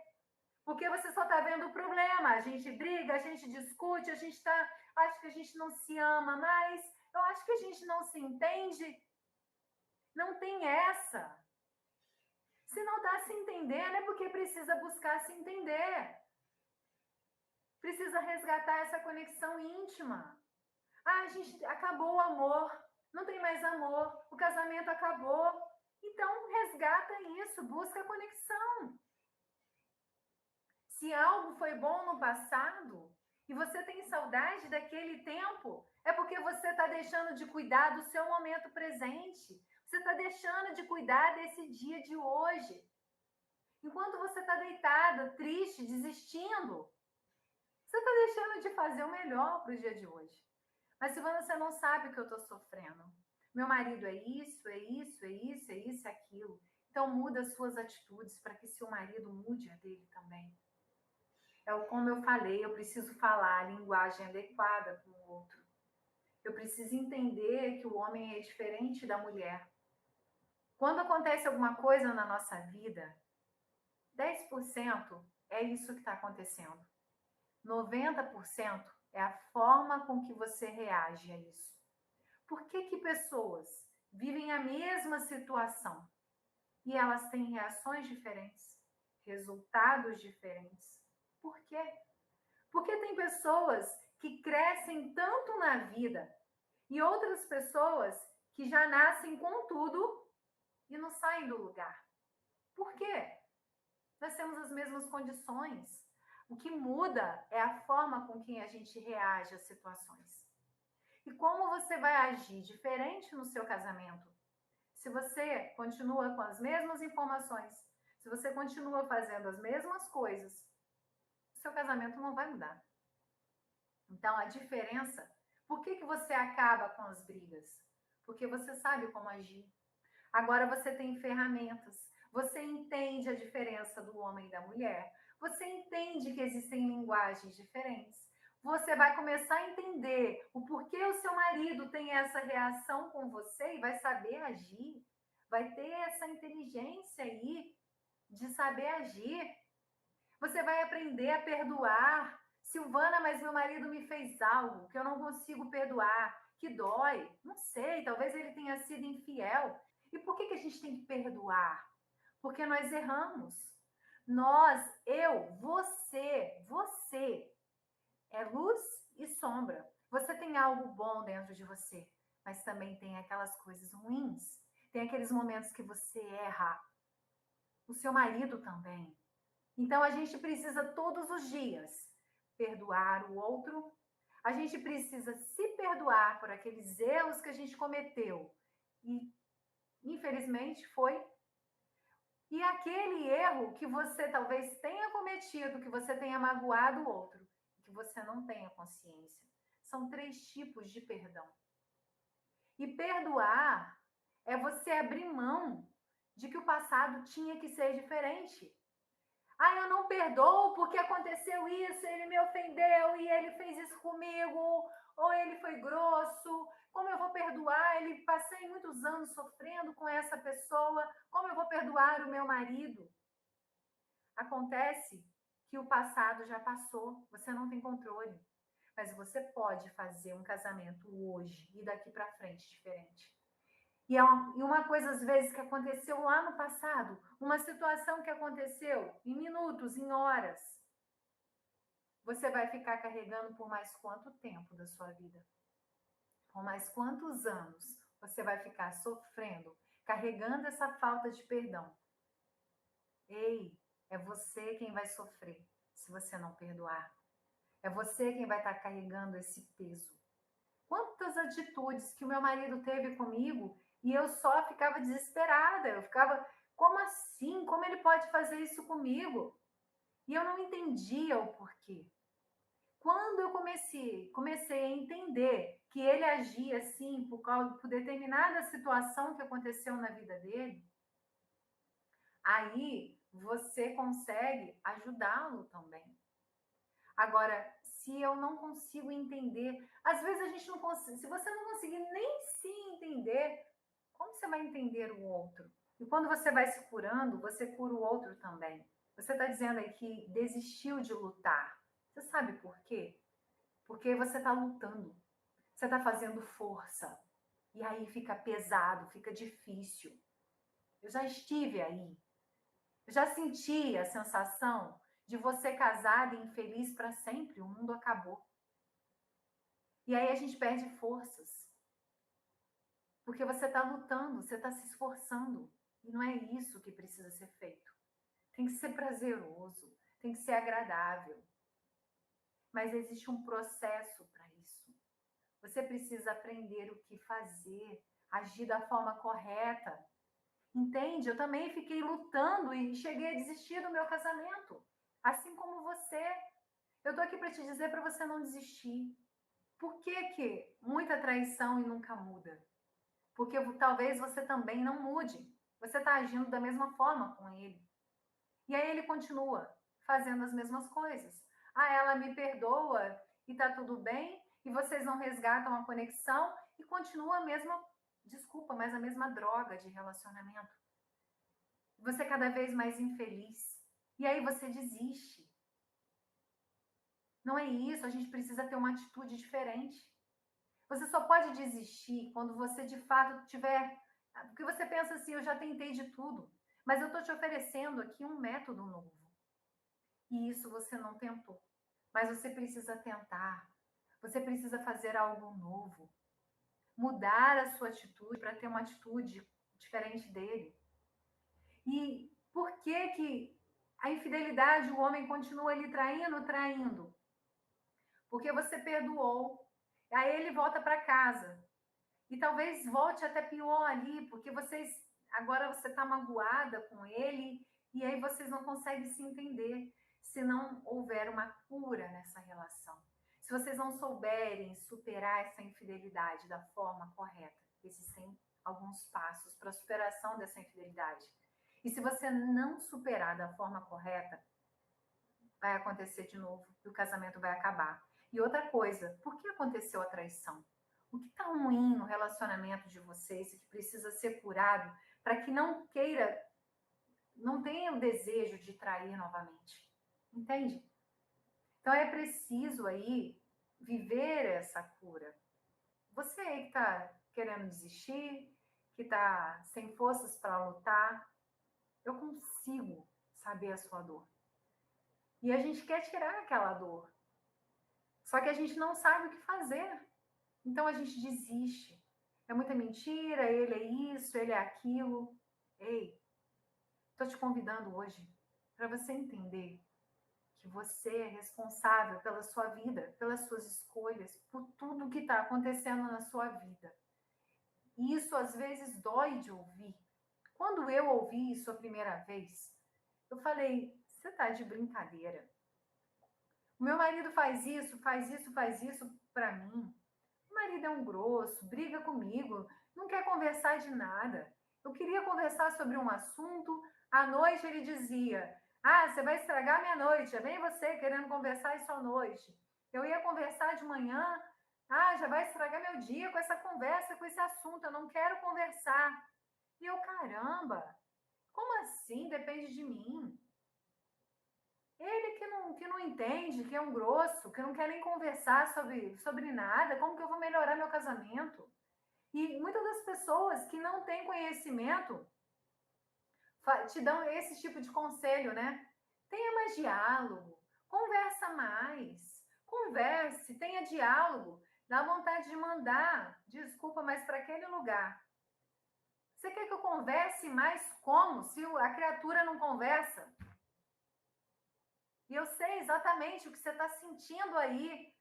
porque você só está vendo o problema. A gente briga, a gente discute, a gente tá. Acho que a gente não se ama mais, eu acho que a gente não se entende. Não tem essa. Se não está se entendendo, é porque precisa buscar se entender. Precisa resgatar essa conexão íntima. Ah, a gente acabou o amor, não tem mais amor, o casamento acabou. Então, resgata isso, busca a conexão. Se algo foi bom no passado e você tem saudade daquele tempo, é porque você está deixando de cuidar do seu momento presente. Você está deixando de cuidar desse dia de hoje. Enquanto você está deitada, triste, desistindo, você está deixando de fazer o melhor para o dia de hoje. Mas se você não sabe o que eu estou sofrendo, meu marido é isso, é isso, é isso, é isso, é aquilo. Então muda as suas atitudes para que seu marido mude a dele também. Como eu falei, eu preciso falar a linguagem adequada com o outro. Eu preciso entender que o homem é diferente da mulher. Quando acontece alguma coisa na nossa vida, 10% é isso que está acontecendo. 90% é a forma com que você reage a isso. Por que pessoas vivem a mesma situação e elas têm reações diferentes, resultados diferentes? Por quê? Porque tem pessoas que crescem tanto na vida e outras pessoas que já nascem com tudo e não saem do lugar. Por quê? Nós temos as mesmas condições. O que muda é a forma com que a gente reage às situações. E como você vai agir diferente no seu casamento? Se você continua com as mesmas informações, se você continua fazendo as mesmas coisas, o seu casamento não vai mudar. Então, a diferença, por que você acaba com as brigas? Porque você sabe como agir. Agora você tem ferramentas, você entende a diferença do homem e da mulher, você entende que existem linguagens diferentes, você vai começar a entender o porquê o seu marido tem essa reação com você e vai saber agir, vai ter essa inteligência aí de saber agir. Você vai aprender a perdoar. Silvana, mas meu marido me fez algo que eu não consigo perdoar, que dói. Não sei, talvez ele tenha sido infiel. E por que a gente tem que perdoar? Porque nós erramos. Nós, eu, você é luz e sombra. Você tem algo bom dentro de você, mas também tem aquelas coisas ruins. Tem aqueles momentos que você erra. O seu marido também. Então a gente precisa todos os dias perdoar o outro. A gente precisa se perdoar por aqueles erros que a gente cometeu e infelizmente foi. E aquele erro que você talvez tenha cometido, que você tenha magoado o outro, que você não tenha consciência. são 3 tipos de perdão. E perdoar é você abrir mão de que o passado tinha que ser diferente. Ah, eu não perdoo porque aconteceu isso, ele me ofendeu e ele fez isso comigo, ou ele foi grosso. Como eu vou perdoar? Ele passei muitos anos sofrendo com essa pessoa. Como eu vou perdoar o meu marido? Acontece que o passado já passou, você não tem controle. Mas você pode fazer um casamento hoje e daqui para frente diferente. E uma coisa, às vezes, que aconteceu lá no passado, uma situação que aconteceu em minutos, em horas, você vai ficar carregando por mais quanto tempo da sua vida? Por mais quantos anos você vai ficar sofrendo, carregando essa falta de perdão? Ei, é você quem vai sofrer se você não perdoar. É você quem vai estar carregando esse peso. Quantas atitudes que o meu marido teve comigo e eu só ficava desesperada. Eu ficava, como assim? Como ele pode fazer isso comigo? E eu não entendia o porquê. Quando eu comecei a entender que ele agia assim por determinada situação que aconteceu na vida dele, aí você consegue ajudá-lo também. Agora, se eu não consigo entender, às vezes a gente não consegue, se você não conseguir nem se entender, como você vai entender o outro? E quando você vai se curando, você cura o outro também. Você está dizendo aí que desistiu de lutar. Você sabe por quê? Porque você está lutando. Você está fazendo força. E aí fica pesado, fica difícil. Eu já estive aí. Eu já senti a sensação de você casada e infeliz para sempre. O mundo acabou. E aí a gente perde forças. Porque você está lutando, você está se esforçando. E não é isso que precisa ser feito. Tem que ser prazeroso, tem que ser agradável. Mas existe um processo para isso. Você precisa aprender o que fazer, agir da forma correta. Entende? Eu também fiquei lutando e cheguei a desistir do meu casamento. Assim como você. Eu tô aqui para te dizer para você não desistir. Por que muita traição e nunca muda? Porque talvez você também não mude. Você está agindo da mesma forma com ele. E aí ele continua fazendo as mesmas coisas. Ah, ela me perdoa e tá tudo bem, e vocês não resgatam a conexão e continua a mesma, desculpa, mas a mesma droga de relacionamento. Você é cada vez mais infeliz. E aí você desiste. Não é isso, a gente precisa ter uma atitude diferente. Você só pode desistir quando você de fato tiver. Porque você pensa assim, eu já tentei de tudo, mas eu estou te oferecendo aqui um método novo. E isso você não tentou. Mas você precisa tentar. Você precisa fazer algo novo. Mudar a sua atitude para ter uma atitude diferente dele. E por que a infidelidade, o homem continua ali traindo? Porque você perdoou. Aí ele volta para casa. E talvez volte até pior ali, porque agora você está magoada com ele e aí vocês não conseguem se entender se não houver uma cura nessa relação. Se vocês não souberem superar essa infidelidade da forma correta, existem alguns passos para a superação dessa infidelidade. E se você não superar da forma correta, vai acontecer de novo e o casamento vai acabar. E outra coisa, por que aconteceu a traição? O que está ruim no relacionamento de vocês e que precisa ser curado para que não tenha o desejo de trair novamente? Entende? Então é preciso aí viver essa cura. Você aí que está querendo desistir, que está sem forças para lutar, eu consigo saber a sua dor. E a gente quer tirar aquela dor. Só que a gente não sabe o que fazer. Então a gente desiste. É muita mentira, ele é isso, ele é aquilo. Ei, estou te convidando hoje para você entender que você é responsável pela sua vida, pelas suas escolhas, por tudo que está acontecendo na sua vida. E isso às vezes dói de ouvir. Quando eu ouvi isso a primeira vez, eu falei, você está de brincadeira. O meu marido faz isso, faz isso, faz isso para mim. O marido é um grosso, briga comigo, não quer conversar de nada. Eu queria conversar sobre um assunto, à noite ele dizia: Ah, você vai estragar minha noite, já vem você querendo conversar isso à noite. Eu ia conversar de manhã, ah, já vai estragar meu dia com essa conversa, com esse assunto, eu não quero conversar. E eu, caramba, como assim? Depende de mim. Ele que não entende, que é um grosso, que não quer nem conversar sobre nada, como que eu vou melhorar meu casamento? E muitas das pessoas que não têm conhecimento te dão esse tipo de conselho, né? Tenha mais diálogo, conversa mais, converse, tenha diálogo, dá vontade de mandar desculpa, mas para aquele lugar. Você quer que eu converse mais como? Se a criatura não conversa? E eu sei exatamente o que você está sentindo aí,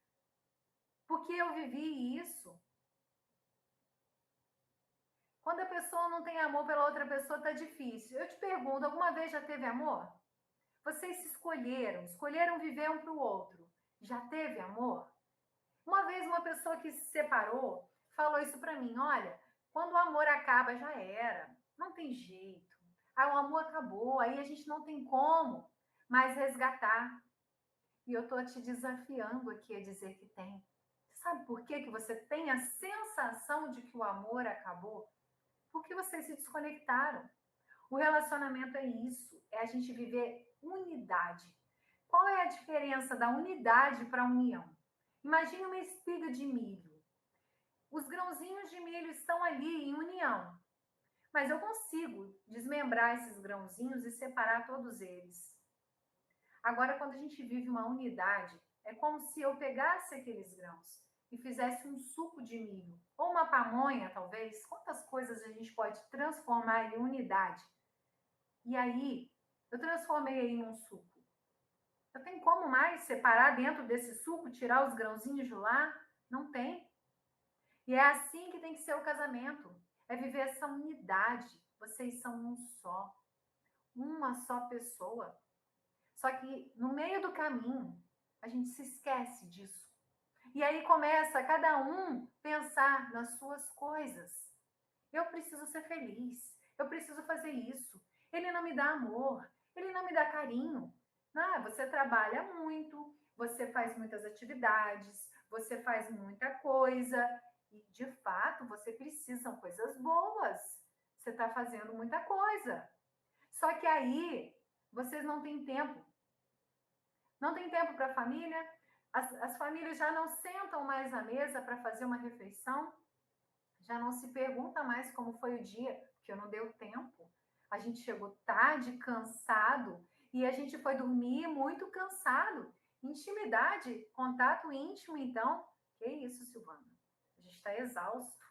porque eu vivi isso. Quando a pessoa não tem amor pela outra pessoa, tá difícil. Eu te pergunto, alguma vez já teve amor? Vocês se escolheram viver um para o outro. Já teve amor? Uma vez uma pessoa que se separou falou isso para mim, olha, quando o amor acaba já era, não tem jeito. Aí o amor acabou, aí a gente não tem como mais resgatar. E eu tô te desafiando aqui a dizer que tem. Sabe por que você tem a sensação de que o amor acabou? Porque vocês se desconectaram. O relacionamento é isso, é a gente viver unidade. Qual é a diferença da unidade para a união? Imagine uma espiga de milho. Os grãozinhos de milho estão ali em união, mas eu consigo desmembrar esses grãozinhos e separar todos eles. Agora, quando a gente vive uma unidade, é como se eu pegasse aqueles grãos e fizesse um suco de milho, ou uma pamonha, talvez. Quantas coisas a gente pode transformar em unidade? E aí, eu transformei em um suco. Eu tenho como mais separar dentro desse suco, tirar os grãozinhos de lá? Não tem. E é assim que tem que ser o casamento. É viver essa unidade. Vocês são um só. Uma só pessoa. Só que no meio do caminho, a gente se esquece disso. E aí começa cada um pensar nas suas coisas. Eu preciso ser feliz. Eu preciso fazer isso. Ele não me dá amor. Ele não me dá carinho. Ah, você trabalha muito, você faz muitas atividades, você faz muita coisa. E, de fato, você precisa, são coisas boas. Você está fazendo muita coisa. Só que aí, vocês não têm tempo. Não tem tempo para a família. As famílias já não sentam mais à mesa para fazer uma refeição. Já não se pergunta mais como foi o dia, porque não deu tempo. A gente chegou tarde, cansado, e a gente foi dormir muito cansado. Intimidade, contato íntimo, então. Que isso, Silvana? A gente está exausto.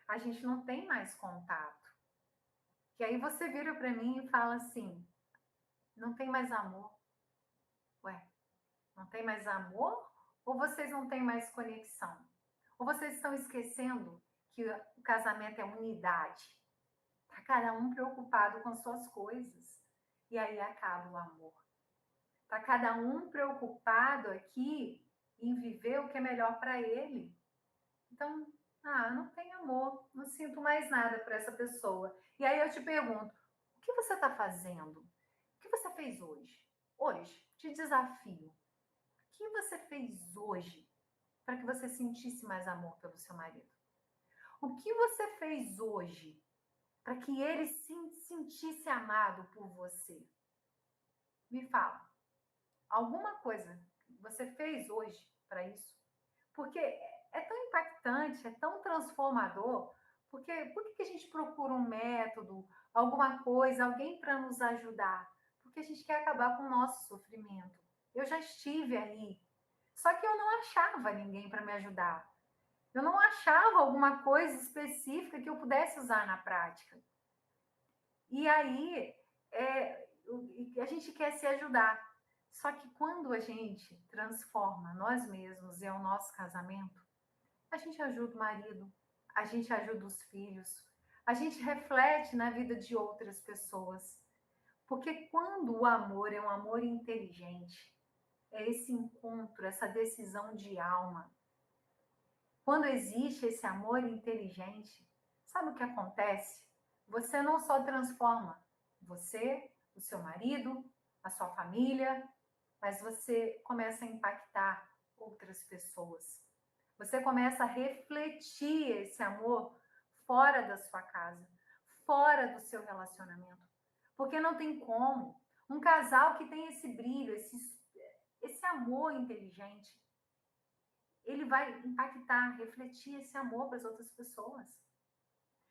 A gente não tem mais contato. Que aí você vira para mim e fala assim: não tem mais amor. Ué, não tem mais amor? Ou vocês não têm mais conexão? Ou vocês estão esquecendo que o casamento é unidade? Tá cada um preocupado com suas coisas. E aí acaba o amor. Tá cada um preocupado aqui em viver o que é melhor para ele. Então, não tem amor, não sinto mais nada por essa pessoa. E aí eu te pergunto, o que você está fazendo? O que você fez hoje? Hoje, te desafio. O que você fez hoje para que você sentisse mais amor pelo seu marido? O que você fez hoje para que ele se sentisse amado por você? Me fala, alguma coisa você fez hoje para isso? Porque é tão impactante, é tão transformador. Porque por que a gente procura um método, alguma coisa, alguém para nos ajudar? Porque a gente quer acabar com o nosso sofrimento. Eu já estive aí, só que eu não achava ninguém para me ajudar. Eu não achava alguma coisa específica que eu pudesse usar na prática. E aí, a gente quer se ajudar. Só que quando a gente transforma nós mesmos e é o nosso casamento, a gente ajuda o marido, a gente ajuda os filhos, a gente reflete na vida de outras pessoas. Porque quando o amor é um amor inteligente, é esse encontro, essa decisão de alma. Quando existe esse amor inteligente, sabe o que acontece? Você não só transforma você, o seu marido, a sua família, mas você começa a impactar outras pessoas. Você começa a refletir esse amor fora da sua casa, fora do seu relacionamento. Porque não tem como. Um casal que tem esse brilho, esse amor inteligente, ele vai impactar, refletir esse amor para as outras pessoas.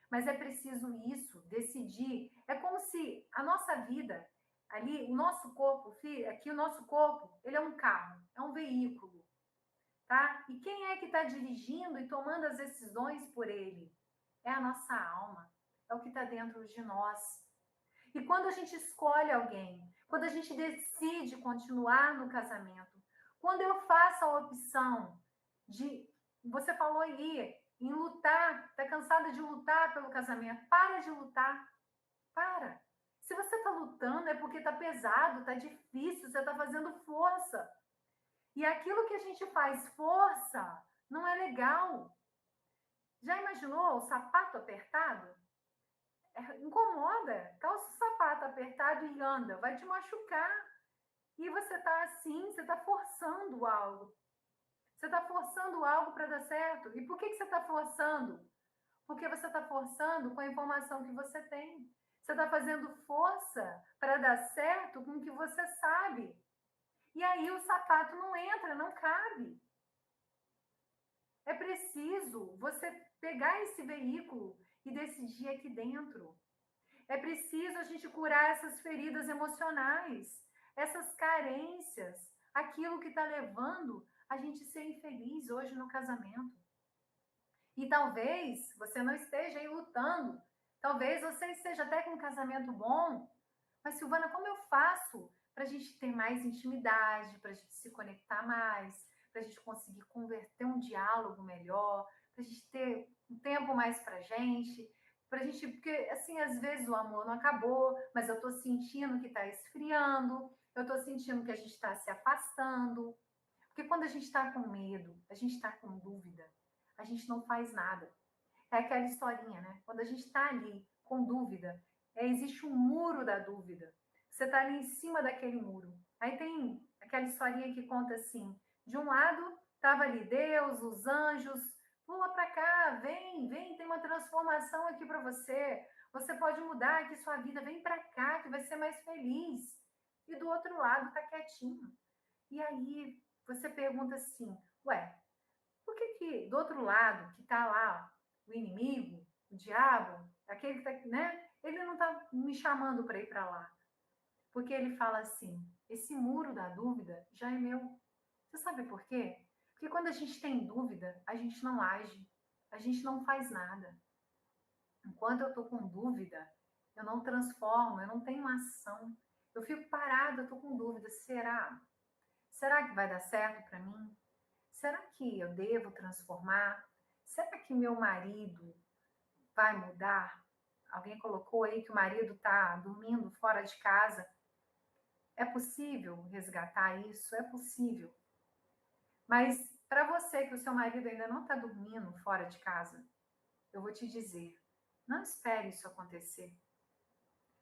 Mas é preciso isso, decidir. É como se a nossa vida, ali, o nosso corpo, aqui o nosso corpo, ele é um carro, é um veículo, tá? E quem é que está dirigindo e tomando as decisões por ele? É a nossa alma, é o que está dentro de nós. E quando a gente escolhe alguém, quando a gente decide continuar no casamento, quando eu faço a opção de, você falou aí, em lutar, está cansada de lutar pelo casamento, para de lutar, para. Se você está lutando é porque está pesado, está difícil, você está fazendo força. E aquilo que a gente faz força não é legal. Já imaginou o sapato apertado? Incomoda. Calça o sapato apertado e anda, vai te machucar. E você está assim, você está forçando algo. Você está forçando algo para dar certo. E por que você está forçando? Porque você está forçando com a informação que você tem. Você está fazendo força para dar certo com o que você sabe. E aí o sapato não entra, não cabe. É preciso você pegar esse veículo e decidir aqui dentro. É preciso a gente curar essas feridas emocionais, essas carências, aquilo que está levando a gente ser infeliz hoje no casamento. E talvez você não esteja aí lutando, talvez você esteja até com um casamento bom, mas Silvana, como eu faço para a gente ter mais intimidade, para a gente se conectar mais, para a gente conseguir converter um diálogo melhor, para a gente ter um tempo mais para a gente, porque assim, às vezes o amor não acabou, mas eu estou sentindo que está esfriando, eu estou sentindo que a gente está se afastando, porque quando a gente está com medo, a gente está com dúvida, a gente não faz nada. É aquela historinha, né? Quando a gente está ali com dúvida, existe um muro da dúvida. Você está ali em cima daquele muro. Aí tem aquela historinha que conta assim: de um lado estava ali Deus, os anjos, pula para cá, vem, vem, tem uma transformação aqui para você. Você pode mudar aqui sua vida, vem para cá que vai ser mais feliz. E do outro lado está quietinho. E aí você pergunta assim: ué, por que que do outro lado, que está lá o inimigo, o diabo, aquele que está, né? Ele não está me chamando para ir para lá. Porque ele fala assim: esse muro da dúvida já é meu. Você sabe por quê? Porque quando a gente tem dúvida, a gente não age, a gente não faz nada. Enquanto eu estou com dúvida, eu não transformo, eu não tenho ação. Eu fico parada, eu estou com dúvida. Será? Será que vai dar certo para mim? Será que eu devo transformar? Será que meu marido vai mudar? Alguém colocou aí que o marido está dormindo fora de casa. É possível resgatar isso? É possível. Mas para você que o seu marido ainda não está dormindo fora de casa, eu vou te dizer, não espere isso acontecer.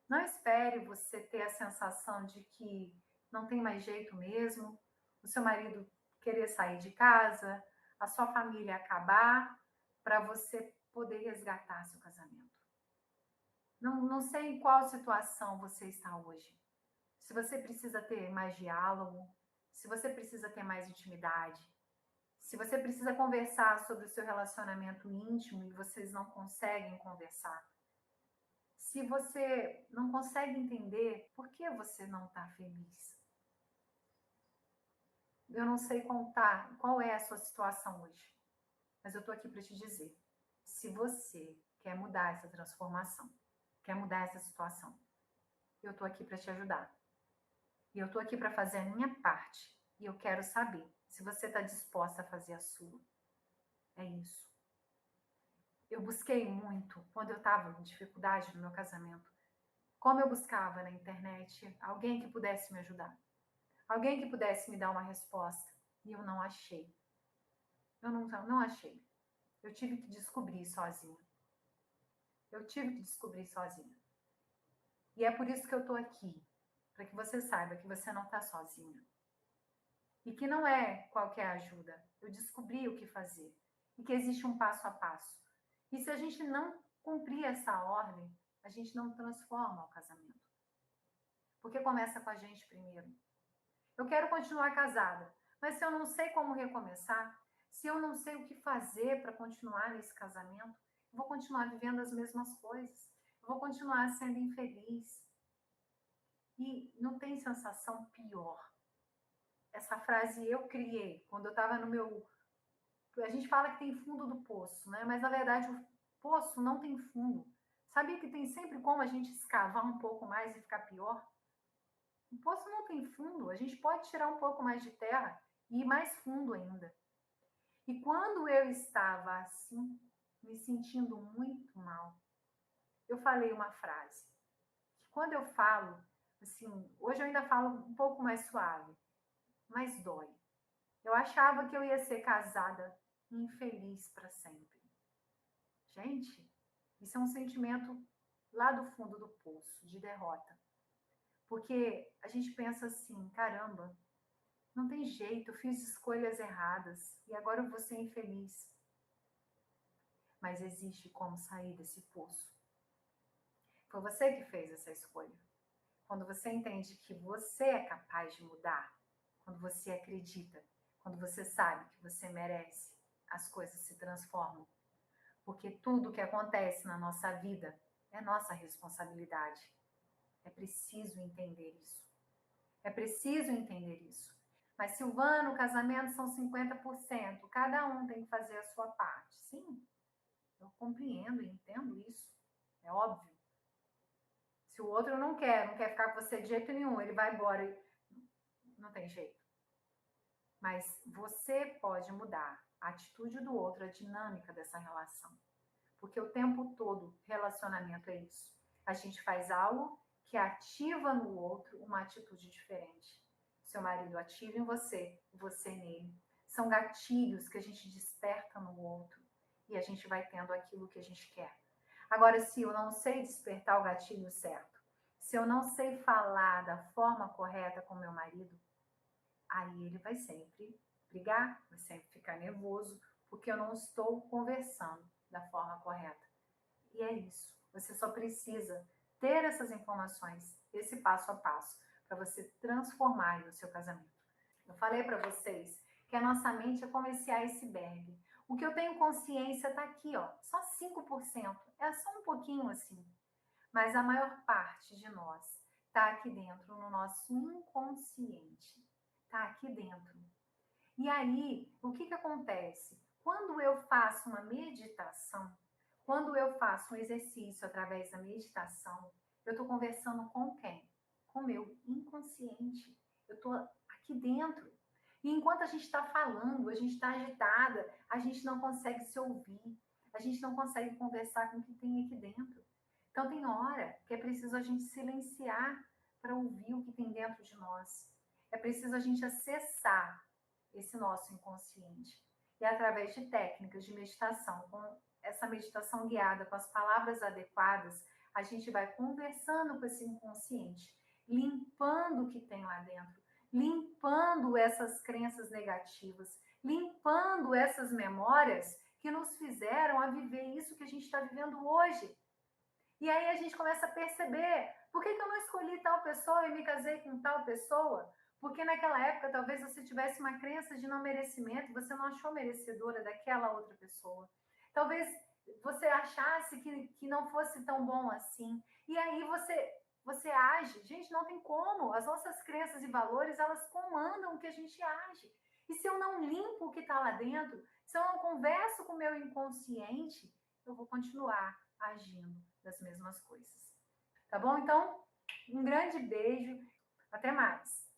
Não espere você ter a sensação de que não tem mais jeito mesmo, o seu marido querer sair de casa, a sua família acabar, para você poder resgatar seu casamento. Não sei em qual situação você está hoje. Se você precisa ter mais diálogo, se você precisa ter mais intimidade, se você precisa conversar sobre o seu relacionamento íntimo e vocês não conseguem conversar, se você não consegue entender por que você não está feliz. Eu não sei qual é a sua situação hoje, mas eu estou aqui para te dizer. Se você quer mudar essa transformação, quer mudar essa situação, eu estou aqui para te ajudar. E eu estou aqui para fazer a minha parte. E eu quero saber se você está disposta a fazer a sua. É isso. Eu busquei muito quando eu estava em dificuldade no meu casamento. Como eu buscava na internet alguém que pudesse me ajudar. Alguém que pudesse me dar uma resposta. E eu não achei. Eu não achei. Eu tive que descobrir sozinha. Eu tive que descobrir sozinha. E é por isso que eu tô aqui. Para que você saiba que você não tá sozinha. E que não é qualquer ajuda. Eu descobri o que fazer. E que existe um passo a passo. E se a gente não cumprir essa ordem, a gente não transforma o casamento. Porque começa com a gente primeiro. Eu quero continuar casada, mas se eu não sei como recomeçar, se eu não sei o que fazer para continuar nesse casamento, eu vou continuar vivendo as mesmas coisas. Eu vou continuar sendo infeliz. E não tem sensação pior. Essa frase eu criei quando eu estava no meu. A gente fala que tem fundo do poço, né? Mas na verdade o poço não tem fundo. Sabia que tem sempre como a gente escavar um pouco mais e ficar pior? O poço não tem fundo, a gente pode tirar um pouco mais de terra e ir mais fundo ainda. E quando eu estava assim, me sentindo muito mal, eu falei uma frase. Que quando eu falo, assim, hoje eu ainda falo um pouco mais suave, mas dói. Eu achava que eu ia ser casada infeliz para sempre. Gente, isso é um sentimento lá do fundo do poço, de derrota. Porque a gente pensa assim, caramba, não tem jeito, eu fiz escolhas erradas e agora eu vou ser infeliz. Mas existe como sair desse poço. Foi você que fez essa escolha. Quando você entende que você é capaz de mudar, quando você acredita, quando você sabe que você merece, as coisas se transformam. Porque tudo que acontece na nossa vida é nossa responsabilidade. É preciso entender isso. É preciso entender isso. Mas, Silvano, o casamento são 50%. Cada um tem que fazer a sua parte. Sim, eu compreendo e entendo isso. É óbvio. Se o outro não quer ficar com você de jeito nenhum, ele vai embora. Não tem jeito. Mas você pode mudar a atitude do outro, a dinâmica dessa relação. Porque o tempo todo, relacionamento é isso. A gente faz algo que ativa no outro uma atitude diferente. Seu marido ativa em você, você nele. São gatilhos que a gente desperta no outro e a gente vai tendo aquilo que a gente quer. Agora, se eu não sei despertar o gatilho certo, se eu não sei falar da forma correta com meu marido, aí ele vai sempre brigar, vai sempre ficar nervoso, porque eu não estou conversando da forma correta. E é isso. Você só precisa ter essas informações, esse passo a passo, para você transformar o seu casamento. Eu falei para vocês que a nossa mente é como esse iceberg. O que eu tenho consciência está aqui, ó, só 5%. É só um pouquinho assim. Mas a maior parte de nós está aqui dentro, no nosso inconsciente. Está aqui dentro. E aí, o que acontece? Quando eu faço uma meditação, quando eu faço um exercício através da meditação, eu estou conversando com quem? Com o meu inconsciente. Eu estou aqui dentro. E enquanto a gente está falando, a gente está agitada, a gente não consegue se ouvir, a gente não consegue conversar com o que tem aqui dentro. Então, tem hora que é preciso a gente silenciar para ouvir o que tem dentro de nós. É preciso a gente acessar esse nosso inconsciente. E através de técnicas de meditação, com essa meditação guiada, com as palavras adequadas, a gente vai conversando com esse inconsciente, limpando o que tem lá dentro, limpando essas crenças negativas, limpando essas memórias que nos fizeram a viver isso que a gente está vivendo hoje. E aí a gente começa a perceber, por que eu não escolhi tal pessoa e me casei com tal pessoa? Porque naquela época talvez você tivesse uma crença de não merecimento, você não achou merecedora daquela outra pessoa. Talvez você achasse que não fosse tão bom assim. E aí você age. Gente, não tem como. As nossas crenças e valores, elas comandam o que a gente age. E se eu não limpo o que está lá dentro, se eu não converso com o meu inconsciente, eu vou continuar agindo das mesmas coisas. Tá bom? Então, um grande beijo. Até mais.